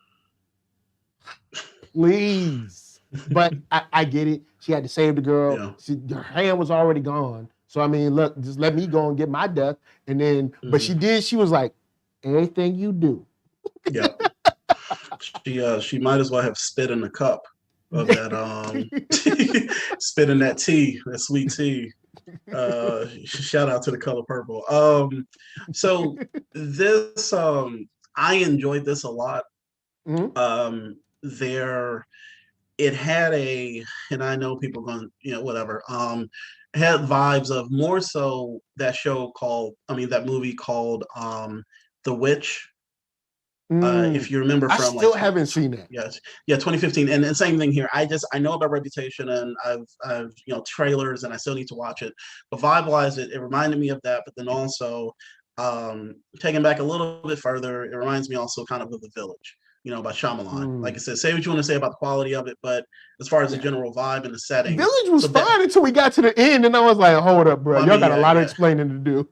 S1: please. But I get it. She had to save the girl. Her hand was already gone. So, I mean, look, just let me go and get my death. And then, but she was like, anything you do.
S2: She might as well have spit in the cup of that spit in that tea, that sweet tea. Shout out to The Color Purple. So this I enjoyed this a lot. It had and I know people going, you know, whatever, had vibes of more so that movie called The Witch. If you remember from,
S1: I still haven't seen it.
S2: Yes, 2015, and same thing here. I know about Reputation, and I've you know, trailers, and I still need to watch it. But vibe-wise, it reminded me of that. But then also, taking back a little bit further, it reminds me also kind of The Village, you know, by Shyamalan. Like I said, say what you want to say about the quality of it, but as far as the general vibe and the setting,
S1: Village was fine until we got to the end, and I was like, hold up, bro, y'all got a lot of explaining to do.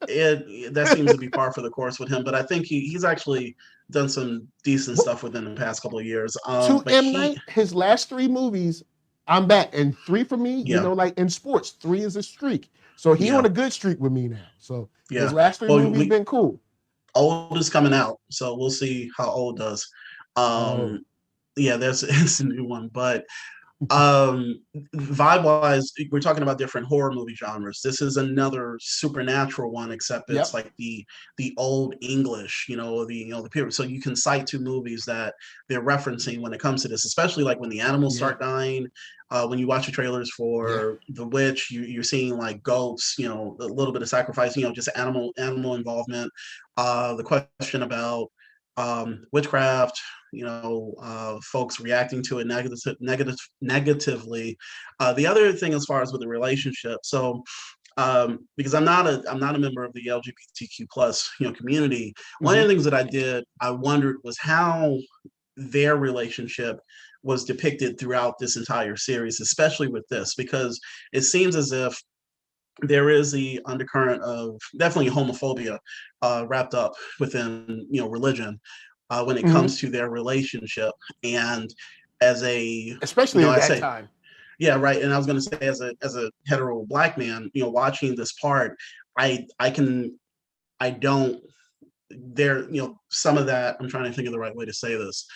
S2: That seems to be par for the course with him, but I think he's actually done some decent stuff within the past couple of years.
S1: To M. Night, his last 3 movies, I'm back, and 3 for me, you know, like in sports, 3 is a streak. So he on a good streak with me now. So his last 3 movies been cool.
S2: Old is coming out, so we'll see how Old does. It's a new one, but vibe-wise, we're talking about different horror movie genres. This is another supernatural one, except it's like the old English, the period. So you can cite 2 movies that they're referencing when it comes to this, especially like when the animals start dying. When you watch the trailers for The Witch, you're seeing like goats, a little bit of sacrifice, just animal involvement. The question about witchcraft, folks reacting to it negatively. The other thing, as far as with the relationship, so because I'm not a member of the LGBTQ plus community, one of the things that I wondered was how their relationship was depicted throughout this entire series, especially with this, because it seems as if there is the undercurrent of definitely homophobia wrapped up within religion when it comes to their relationship. And as
S1: especially at that time.
S2: Yeah, right. And I was going to say, as a hetero Black man, watching this part, some of that, I'm trying to think of the right way to say this.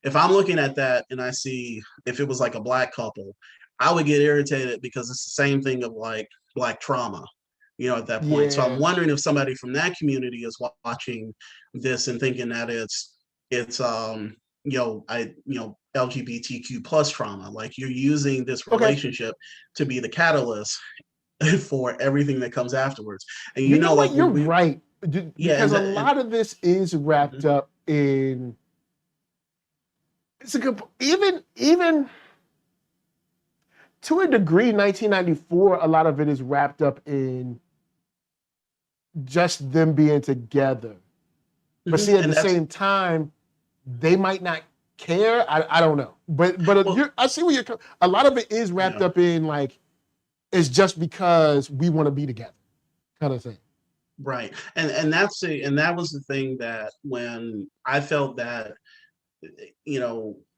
S2: If I'm looking at that and I see, if it was like a Black couple, I would get irritated because it's the same thing of like Black trauma, at that point. Yeah. So I'm wondering if somebody from that community is watching this and thinking that it's LGBTQ plus trauma. Like, you're using this relationship to be the catalyst for everything that comes afterwards. And
S1: you know what? You're right. Because a lot of this is wrapped up in, it's a good, even to a degree, 1994, a lot of it is wrapped up in just them being together. But see, at the same time, they might not care. I don't know. But I see where you're, a lot of it is wrapped up in, like, it's just because we want to be together kind of thing.
S2: Right. And that was the thing that when I felt that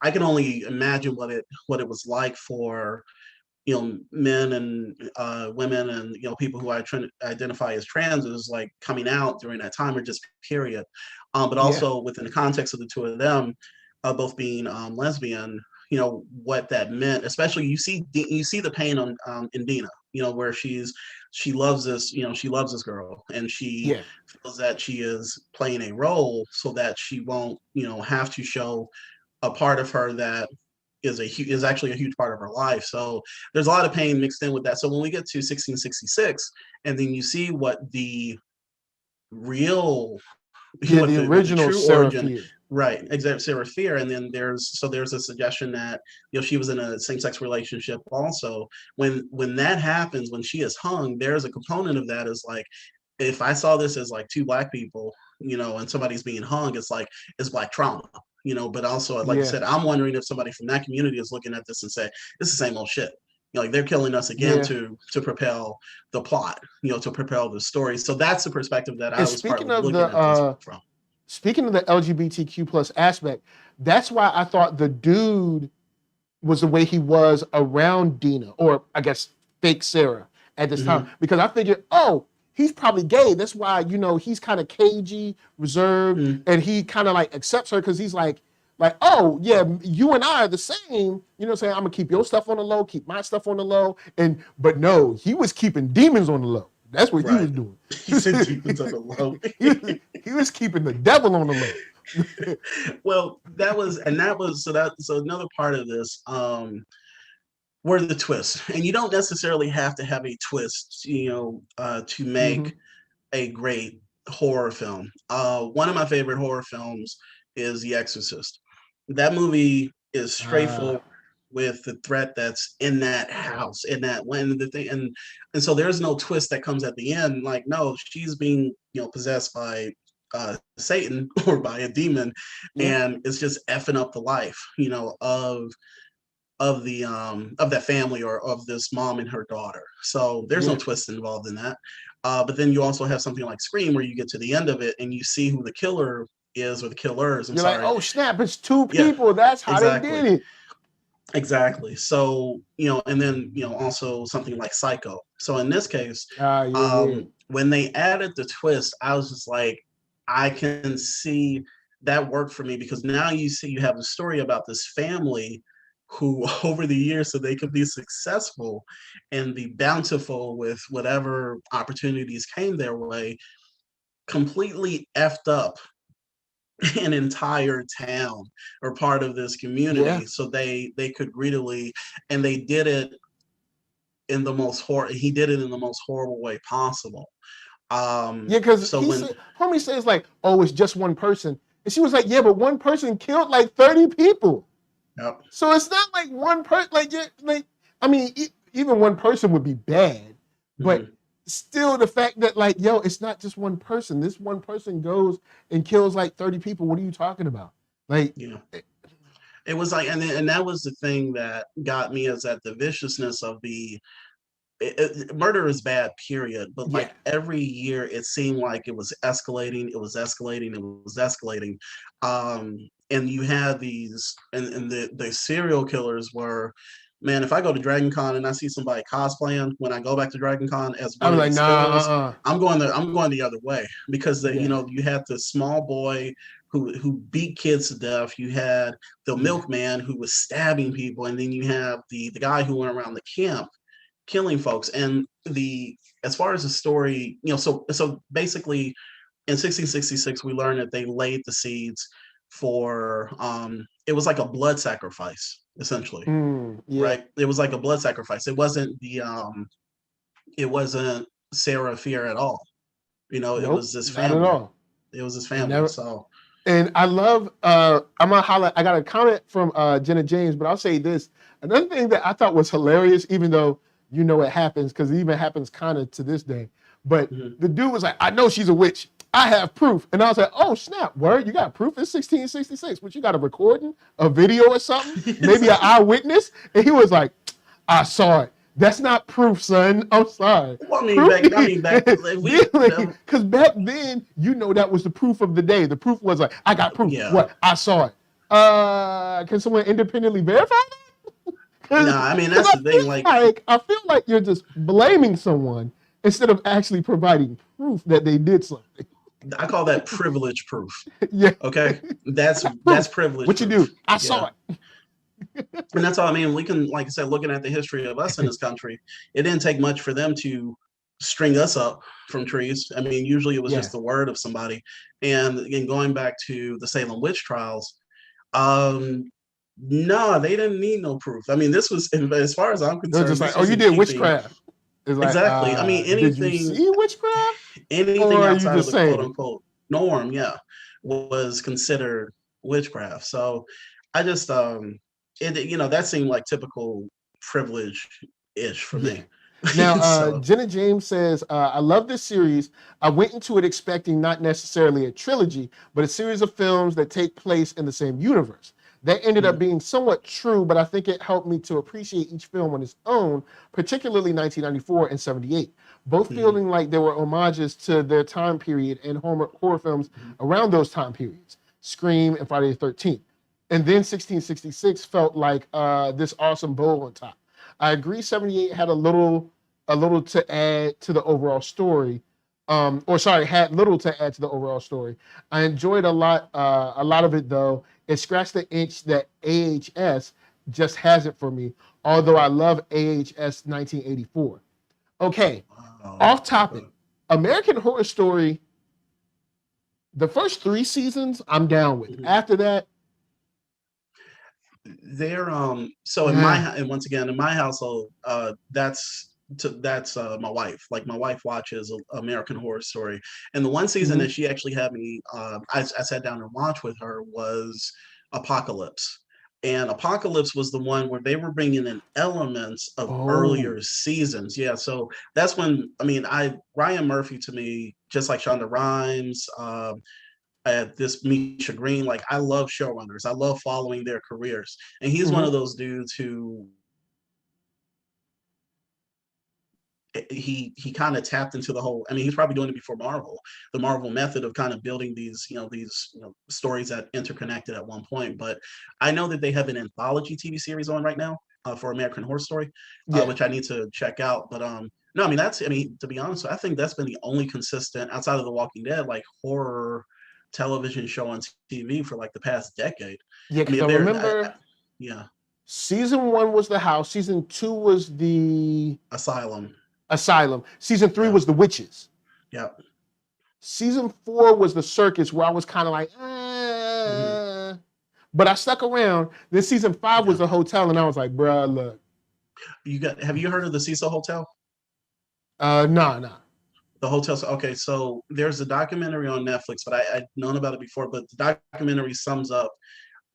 S2: I can only imagine what it was like for men and women and people who I identify as trans is like coming out during that time or just period. But
S1: Yeah.
S2: also within the context of the two of them, both being lesbian, what that meant. Especially you see the pain on in Dina, where she loves this, she loves this girl, and she
S1: Yeah.
S2: feels that she is playing a role so that she won't, have to show a part of her that is actually a huge part of her life. So there's a lot of pain mixed in with that. So when we get to 1666, and then you see what the real,
S1: Yeah,
S2: what
S1: the
S2: the
S1: original
S2: true
S1: Sarah
S2: origin,
S1: Fear.
S2: right? Exactly, Sarah Fear, and then there's a suggestion that she was in a same-sex relationship also. When that happens, when she is hung, there's a component of that is like, if I saw this as like two black people, and somebody's being hung, it's black trauma, but also, like I
S1: Yeah.
S2: said, I'm wondering if somebody from that community is looking at this and say, it's the same old shit. Like they're killing us again
S1: Yeah.
S2: to propel the plot, to propel the story. So that's the perspective that I
S1: And
S2: was partly looking at this from.
S1: speaking of the LGBTQ plus aspect, that's why I thought the dude was the way he was around Dina, or I guess fake Sarah at this time,
S2: Mm-hmm.
S1: because I figured, oh, he's probably gay. That's why, he's kind of cagey, reserved,
S2: Mm-hmm.
S1: and he kind of like accepts her because he's like, oh yeah, you and I are the same. You know what I'm saying? I'm gonna keep your stuff on the low, keep my stuff on the low. But no, he was keeping demons on the low. That's what he was
S2: Right.
S1: doing.
S2: He said demons on the low.
S1: he was keeping the devil on the low.
S2: Well, so another part of this were the twists. And you don't necessarily have to have a twist, to
S1: Mm-hmm.
S2: make a great horror film. One of my favorite horror films is The Exorcist. That movie is
S1: Uh,
S2: straightforward with the threat that's in that house, in that when the thing, and so there's no twist that comes at the end. Like, no, she's being possessed by Satan or by a demon,
S1: yeah,
S2: and it's just effing up the life, of that family or of this mom and her daughter. So there's no
S1: yeah.
S2: twist involved in that. But then you also have something like Scream where you get to the end of it and you see who the killer is, or the killers. I'm
S1: You're like,
S2: sorry.
S1: oh snap, it's two
S2: Yeah,
S1: people. That's how they
S2: exactly.
S1: did it.
S2: Exactly. So, and then, also something like Psycho. So in this case,
S1: Ah, yeah, yeah.
S2: when they added the twist, I was just like, I can see that worked for me, because now you have the story about this family who over the years, so they could be successful and be bountiful with whatever opportunities came their way, completely effed up an entire town or part of this
S1: Yeah.
S2: community so they could greedily, and they did it in the most he did it in the most horrible way possible.
S1: Yeah, because
S2: So when
S1: homie says like, oh, it's just one person. And she was like, yeah, but one person killed like 30 people.
S2: yep.
S1: So it's not like one person, I mean, even one person would be bad, but
S2: Mhm.
S1: still the fact that like, yo, it's not just one person. This one person goes and kills like 30 people. What are you talking about? Like,
S2: Yeah, it was like, and that was the thing that got me, is that the viciousness of murder is bad, period. But
S1: yeah,
S2: like every year, it seemed like it was escalating. It was escalating. It was escalating. And you had these, and the serial killers were, man. If I go to Dragon Con and I see somebody cosplaying, when I go back to Dragon Con as
S1: I
S2: one
S1: was
S2: of
S1: like,
S2: these
S1: nah,
S2: killers, I'm going there. I'm going the other way, because
S1: yeah,
S2: you had the small boy who beat kids to death. You had the
S1: yeah,
S2: milkman who was stabbing people, and then you have the guy who went around the camp killing folks. And as far as the story, so basically in 1666 we learned that they laid the seeds for it was like a blood sacrifice, essentially,
S1: yeah.
S2: right? It was like a blood sacrifice. It wasn't Sarah Fear at all. It
S1: Nope,
S2: was this
S1: not at
S2: family.
S1: all.
S2: It was this
S1: And
S2: family.
S1: never.
S2: So
S1: And I love, I'm gonna highlight, I got a comment from Jenna James, but I'll say this. Another thing that I thought was hilarious, even though it happens, because it even happens kind of to this day. But
S2: mhm.
S1: the dude was like, I know she's a witch. I have proof. And I was like, oh snap, word, you got proof? It's 1666. But you got a recording, a video or something? Maybe an eyewitness? And he was like, I saw it. That's not proof, son. I'm sorry.
S2: Well,
S1: Proof,
S2: we
S1: because back then, that was the proof of the day. The proof was like, I got proof.
S2: yeah.
S1: What? I saw it. Can someone independently verify that?
S2: Nah, I mean
S1: Because
S2: that's the thing. Like
S1: I feel like you're just blaming someone instead of actually providing proof that they did something.
S2: I call that privilege proof.
S1: Yeah.
S2: Okay, that's
S1: Proof.
S2: privilege
S1: What you
S2: proof.
S1: do? I
S2: Yeah.
S1: saw it.
S2: And that's all. I mean, we can, like I said, looking at the history of us in this country, it didn't take much for them to string us up from trees. I mean, usually it was
S1: Yeah.
S2: just the word of somebody. And again, going back to the Salem witch trials, um, no, they didn't need no proof. I mean, this was, as far as I'm
S1: They're just
S2: concerned,
S1: like,
S2: this
S1: oh,
S2: was
S1: you
S2: in
S1: did
S2: keeping.
S1: witchcraft. It's like,
S2: Exactly. I mean,
S1: did you see witchcraft? Or
S2: anything
S1: are you
S2: outside of
S1: just
S2: the quote
S1: saying it?
S2: unquote norm, yeah, was considered witchcraft. So I just that seemed like typical privilege ish for
S1: Yeah.
S2: me.
S1: Now,
S2: So
S1: Jenna James says, I love this series. I went into it expecting not necessarily a trilogy, but a series of films that take place in the same universe. That ended up
S2: mhm,
S1: being somewhat true, but I think it helped me to appreciate each film on its own, particularly 1994 and 78, both
S2: mhm,
S1: feeling like they were homages to their time period and horror films
S2: mhm.
S1: around those time periods, Scream and Friday the 13th. And then 1666 felt like this awesome bow on top. I agree 78 had a little to add to the overall story. Or sorry, had little to add to the overall story. I enjoyed a lot of it though. It scratched the itch that AHS just hasn't for me. Although I love AHS 1984. Okay,
S2: Wow.
S1: off topic. American Horror Story. The first 3 seasons, I'm down with.
S2: Mhm.
S1: After that,
S2: They're so in
S1: eh,
S2: and once again in my household, that's my wife. Like my wife watches American Horror Story, and the one season
S1: mhm.
S2: that she actually had me, I sat down and watched with her was Apocalypse. And Apocalypse was the one where they were bringing in elements of
S1: Oh,
S2: earlier seasons. Yeah, so that's when I mean, I Ryan Murphy to me, just like Shonda Rhimes, this Misha Green. Like I love showrunners. I love following their careers. And he's one of
S1: mhm.
S2: those dudes who he kind of tapped into the whole. I mean, he's probably doing it before Marvel, the Marvel method of kind of building these stories that interconnected at one point. But I know that they have an anthology TV series on right now for American Horror Story,
S1: Yeah.
S2: which I need to check out. But no, I mean I mean to be honest, I think that's been the only consistent outside of The Walking Dead like horror television show on TV for like the past decade.
S1: Yeah,
S2: I
S1: because
S2: mean,
S1: I
S2: if they're
S1: remember
S2: yeah,
S1: season 1 was the house, season 2 was the
S2: Asylum,
S1: asylum, season 3
S2: yeah,
S1: was the witches,
S2: yeah,
S1: season 4 was the circus, where I was kind of like,
S2: hmm,
S1: but I stuck around. Then season 5 was
S2: yeah.
S1: the hotel, and I was like, bruh, look,
S2: Have you heard of the Cecil Hotel?
S1: nah.
S2: The hotel. Okay, so there's a documentary on Netflix, but I'd known about it before. But the documentary sums up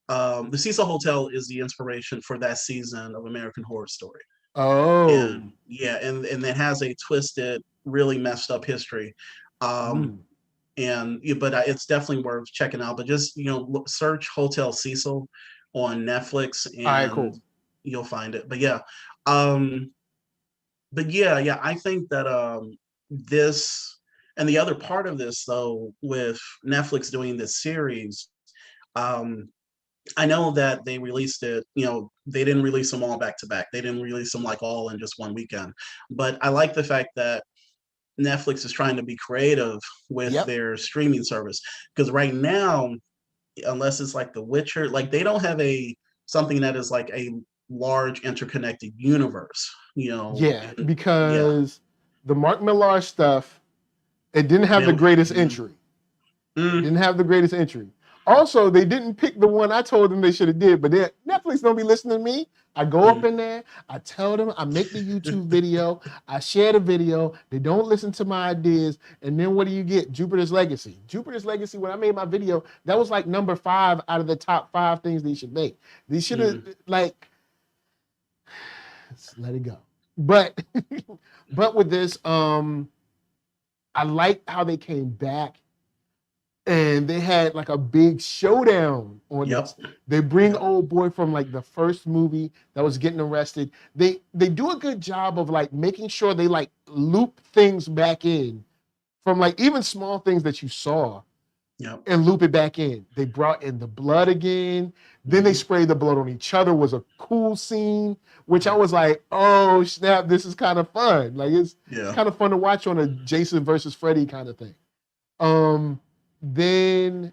S2: the Cecil Hotel is the inspiration for that season of American Horror Story,
S1: Oh,
S2: and yeah, and it has a twisted, really messed up history. Um,
S1: mm.
S2: and yeah, but it's definitely worth checking out. But just search Hotel Cecil on Netflix,
S1: All right,
S2: and
S1: cool.
S2: you'll find it. Um, but yeah, I think that this and the other part of this though with Netflix doing this series, um, I know that they released it, they didn't release them all back to back. They didn't release them like all in just one weekend. But I like the fact that Netflix is trying to be creative with
S1: Yep.
S2: their streaming service because right now, unless it's like The Witcher, like they don't have a something that is like a large interconnected universe,
S1: Yeah,
S2: and yeah.
S1: because the Mark Millar stuff, it didn't have the greatest
S2: Mm,
S1: entry.
S2: mm,
S1: Didn't have the greatest entry. Also, they didn't pick the one I told them they should have did, but Netflix don't be listening to me. I go up
S2: mm.
S1: in there, I tell them, I make the YouTube video, I share the video. They don't listen to my ideas, and then what do you get? Jupiter's Legacy. Jupiter's Legacy. When I made my video, that was like number 5 out of the top 5 things they should make. They should have
S2: Mm,
S1: like let it go. But but with this, I like how they came back and they had like a big showdown on
S2: yep,
S1: this. They bring
S2: yep.
S1: old boy from like the first movie that was getting arrested. They do a good job of like making sure they like loop things back in from like even small things that you saw.
S2: Yep.
S1: and loop it back in. They brought in the blood again. Then they sprayed the blood on each other. Was a cool scene, which I was like, oh snap, this is kind of fun. Like it's
S2: Yeah.
S1: kind of fun to watch on a Jason versus Freddy kind of thing. Then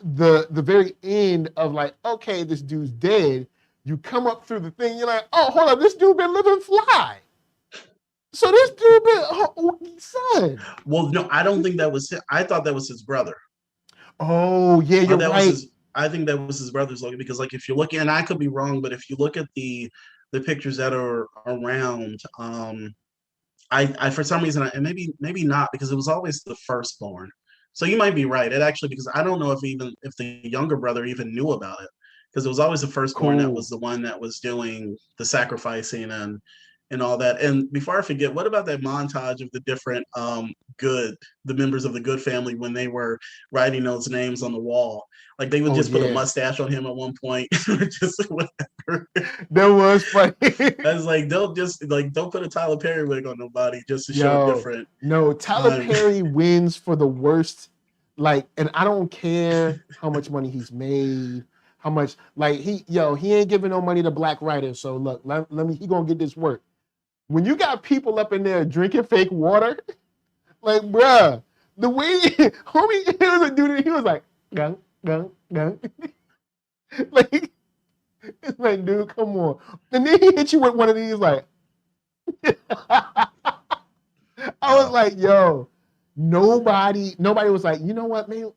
S1: the very end of like, okay, this dude's dead. You come up through the thing, you're like, oh, hold on, this dude been living fly. So this dude been, son.
S2: Well, no, I don't think that was him. I thought that was his brother.
S1: Oh, yeah, you're
S2: That
S1: right.
S2: was his. I think that was his brother's logo because, like, if you're looking, and I could be wrong, but if you look at the pictures that are around, I for some reason, and maybe not because it was always the firstborn. So you might be right. It actually because I don't know if the younger brother even knew about it because it was always the firstborn that
S1: Cool.
S2: was the one that was doing the sacrificing and all that. And before I forget, what about that montage of the different the members of the good family when they were writing those names on the wall? Like they would
S1: Oh,
S2: just put a
S1: yeah.
S2: mustache on him at one point, or just whatever.
S1: That was funny.
S2: I was like, don't put a Tyler Perry wig on nobody just to show a
S1: Yo,
S2: different
S1: no, Tyler
S2: time.
S1: Perry wins for the worst. Like, and I don't care how much money he's made, how much, like, he ain't giving no money to black writers. So look, let me, he gonna get this work. When you got people up in there drinking fake water, like, bruh, the way, homie, there was a dude, he was like, gung, gung, gung. Like, it's like, dude, come on. And then he hit you with one of these, like, I was like, yo, nobody was like, you know what, man?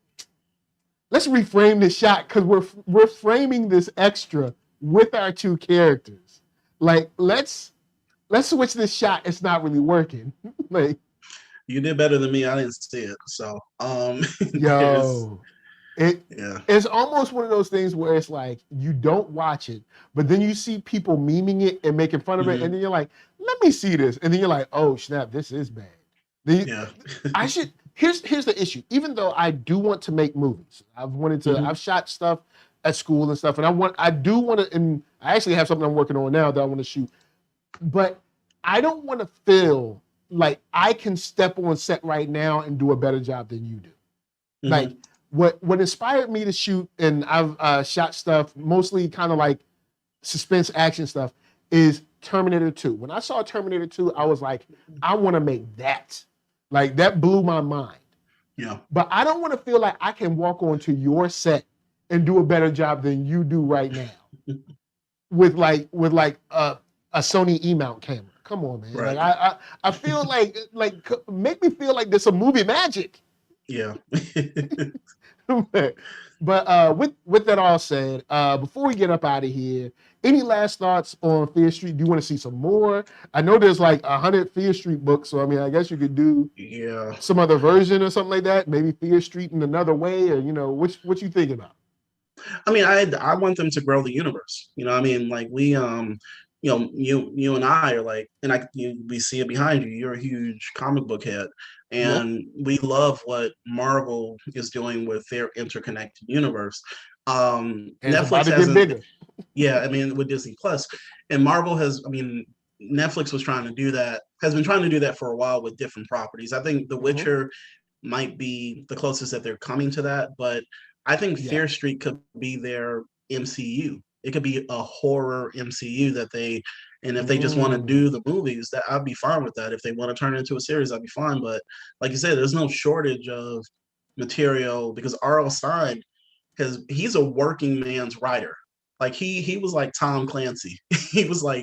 S1: Let's reframe this shot because we're framing this extra with our two characters. Like, let's switch this shot. It's not really working. Like,
S2: You did better than me. I didn't see it. So
S1: yo,
S2: yeah.
S1: it's almost one of those things where it's like you don't watch it, but then you see people memeing it and making fun of it, and then you're like, let me see this. And then you're like, oh snap, this is bad.
S2: Yeah.
S1: I should. Here's the issue. Even though I do want to make movies, I've shot stuff at school and stuff, and I do want to, and I actually have something I'm working on now that I want to shoot. But I don't want to feel like I can step on set right now and do a better job than you do. Like what inspired me to shoot, and I've shot stuff mostly kind of like suspense action stuff, is Terminator 2. When I saw Terminator 2, I was like, I want to make that. Like that blew my mind.
S2: Yeah.
S1: But I don't want to feel like I can walk onto your set and do a better job than you do right now with a Sony E-mount camera. Come on, man.
S2: Right.
S1: Like I feel like make me feel like there's some movie magic.
S2: Yeah.
S1: But with that all said, before we get up out of here, any last thoughts on Fear Street? Do you want to see some more? I know there's like 100 Fear Street books, so I mean, I guess you could do some other version or something like that. Maybe Fear Street in another way, or what you think about?
S2: I mean, I want them to grow the universe. You know, I mean, like we you and I are like, and we see it behind you. You're a huge comic book head, and we love what Marvel is doing with their interconnected universe. Netflix hasn't. Yeah, I mean, with Disney Plus, and Marvel has. I mean, Netflix was trying to do that. Has been trying to do that for a while with different properties. I think The Witcher might be the closest that they're coming to that, but I think Fear Street could be their MCU. It could be a horror MCU and if they just want to do the movies, that I'd be fine with that. If they want to turn it into a series, I'd be fine. But like you said, there's no shortage of material because R.L. Stine he's a working man's writer. Like he was like Tom Clancy. He was like,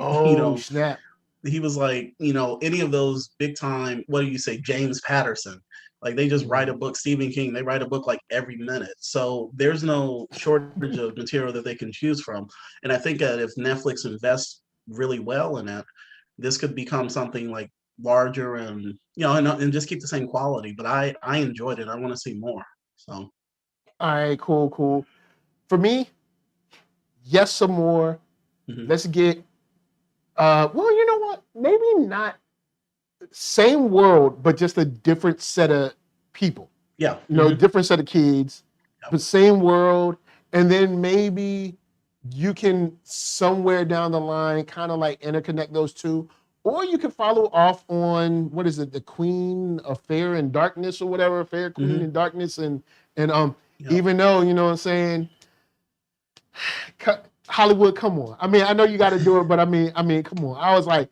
S1: snap.
S2: He was like, any of those big time, what do you say, James Patterson. Like they just write a book, Stephen King, they write a book like every minute. So there's no shortage of material that they can choose from. And I think that if Netflix invests really well in it, this could become something like larger and, and just keep the same quality. But I enjoyed it. I want to see more. So.
S1: All right, cool. For me, yes, some more. Let's get, well, you know what? Maybe not same world, but just a different set of people.
S2: Yeah.
S1: Different set of kids, but same world. And then maybe you can somewhere down the line kind of like interconnect those two. Or you can follow off on, what is it, the Queen of Fair and Darkness or whatever, Fair Queen and Darkness, and And
S2: Yep.
S1: even though, you know what I'm saying, Hollywood, come on. I mean, I know you got to do it, but I mean, come on. I was like,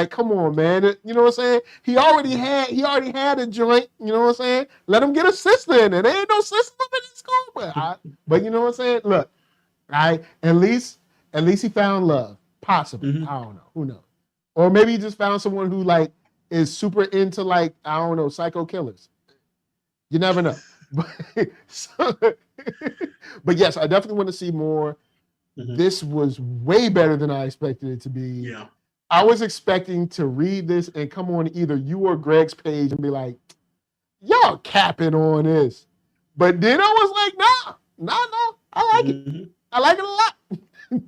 S1: come on, man. You know what I'm saying? He already had a joint. You know what I'm saying? Let him get a sister in it. There ain't no sister in his school, but you know what I'm saying? Look, at least he found love. Possibly.
S2: Mm-hmm.
S1: I don't know. Who knows? Or maybe he just found someone who like is super into like, I don't know, psycho killers. You never know. But yes, I definitely want to see more. Mm-hmm. This was way better than I expected it to be.
S2: Yeah.
S1: I was expecting to read this and come on either you or Greg's page and be like, y'all capping on this. But then I was like, no, I like it. I like it a lot.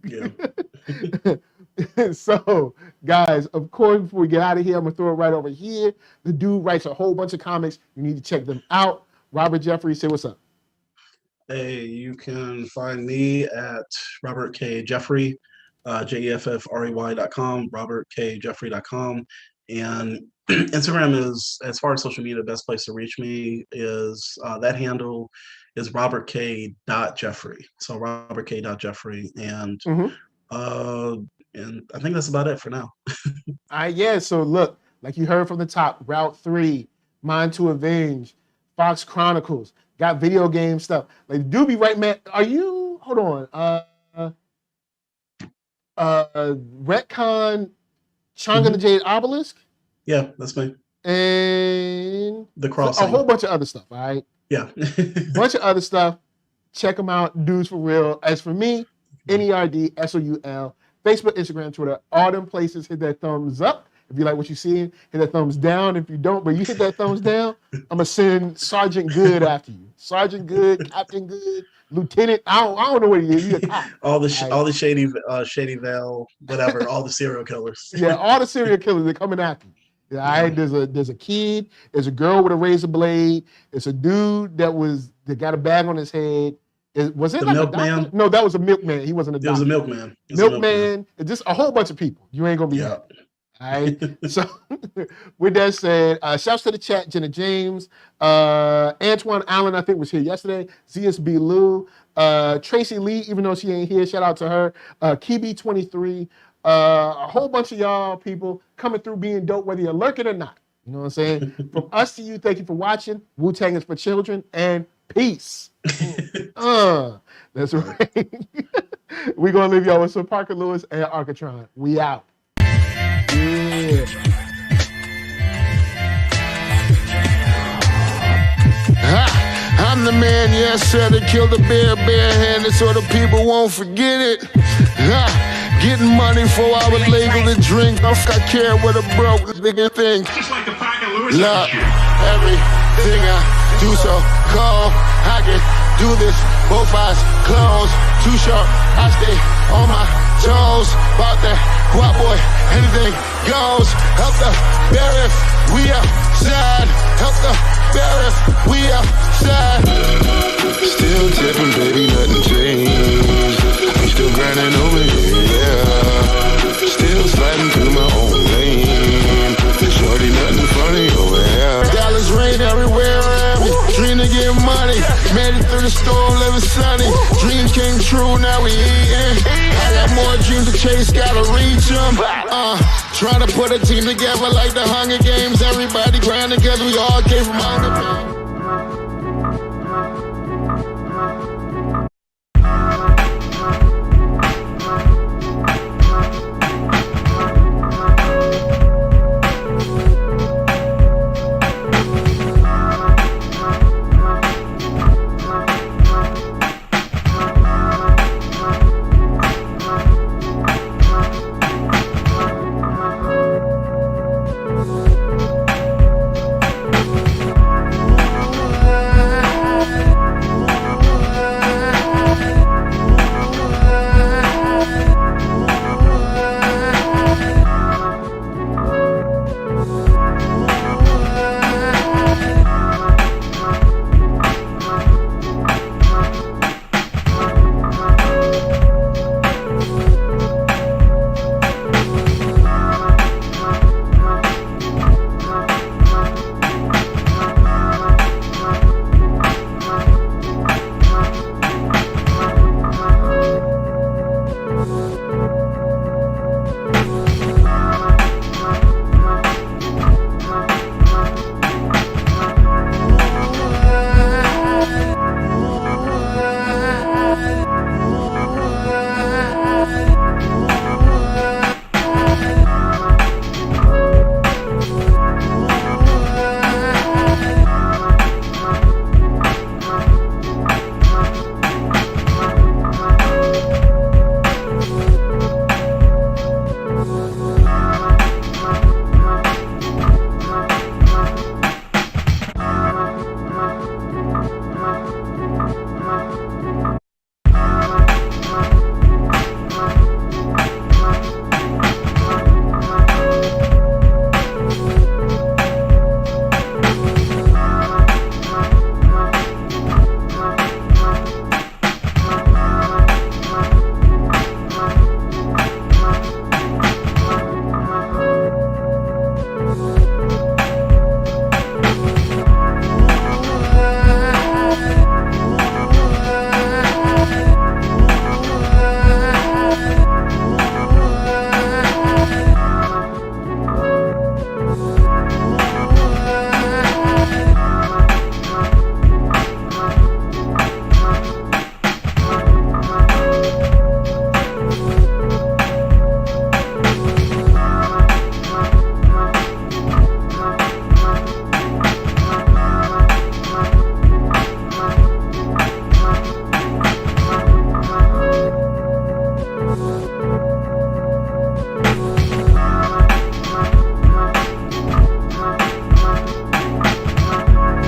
S1: Yeah. So, guys, of course, before we get out of here, I'm going to throw it right over here. The dude writes a whole bunch of comics. You need to check them out. Robert Jeffrey, say what's up.
S2: Hey, you can find me at Robert K. Jeffrey, JEFFREY.com, RobertKJeffrey.com. And Instagram is, as far as social media, the best place to reach me is, that handle is RobertK.Jeffrey. So RobertK.Jeffrey. And and I think that's about it for now.
S1: Yeah, so look, like you heard from the top, Route 3, Mind to Avenge, Fox Chronicles, got video game stuff. Like, do be right, man. Are you, hold on, Retcon Changa the Jade Obelisk?
S2: Yeah, that's me.
S1: And
S2: The Crossing.
S1: A whole bunch of other stuff, all right?
S2: Yeah.
S1: Bunch of other stuff. Check them out, dudes for real. As for me, NERDSoul, Facebook, Instagram, Twitter, all them places, hit that thumbs up. If you like what you're seeing, hit that thumbs down. If you don't, but you hit that thumbs down, I'm going to send Sergeant Good after you. Sergeant Good, Captain Good, Lieutenant, I don't know what he is. He's a cop.
S2: all the Shady Vale, whatever, all the serial killers.
S1: Yeah, all the serial killers, they're coming after you. Yeah, all right, there's a kid, there's a girl with a razor blade, it's a dude that got a bag on his head. Was it
S2: the
S1: like
S2: milkman?
S1: No, that was a milkman. He wasn't a doctor.
S2: It was a milkman.
S1: Milkman. Just a whole bunch of people. You ain't gonna be happy. All right. So with that said, shouts to the chat, Jenna James, Antoine Allen, I think was here yesterday. ZSB Lou, Tracy Lee, even though she ain't here, shout out to her. Kibi23, a whole bunch of y'all people coming through being dope, whether you're lurking or not. You know what I'm saying? From us to you, thank you for watching. Wu-Tang is for children, and peace. That's right. We're going to leave y'all with some Parker Lewis and Arcatron. We out. Yeah. I'm the man, yes sir, that killed a bear barehanded so the people won't forget it. Getting money for I was legal to drink. I care what a broke nigga think.
S3: Just like the Parker Lewis.
S1: Look, everything I do so cold. I can do this, both eyes closed. Too short, I stay on my toes. About that guap boy, anything goes. Help the bear if we outside. Help the bear if we outside. Still tipping, baby, nothing changed. I'm still grinding over here, yeah. Still sliding through my own lane. Shorty, nothing funny over here. Dallas rain everywhere around me. Dream to get money. Made it through the storm, living sunny. Dreams came true, now we eating. I got more dreams to chase, gotta reach them. Trying to put a team together like the Hunger Games. Everybody grinding cause we all came from Hunger Games.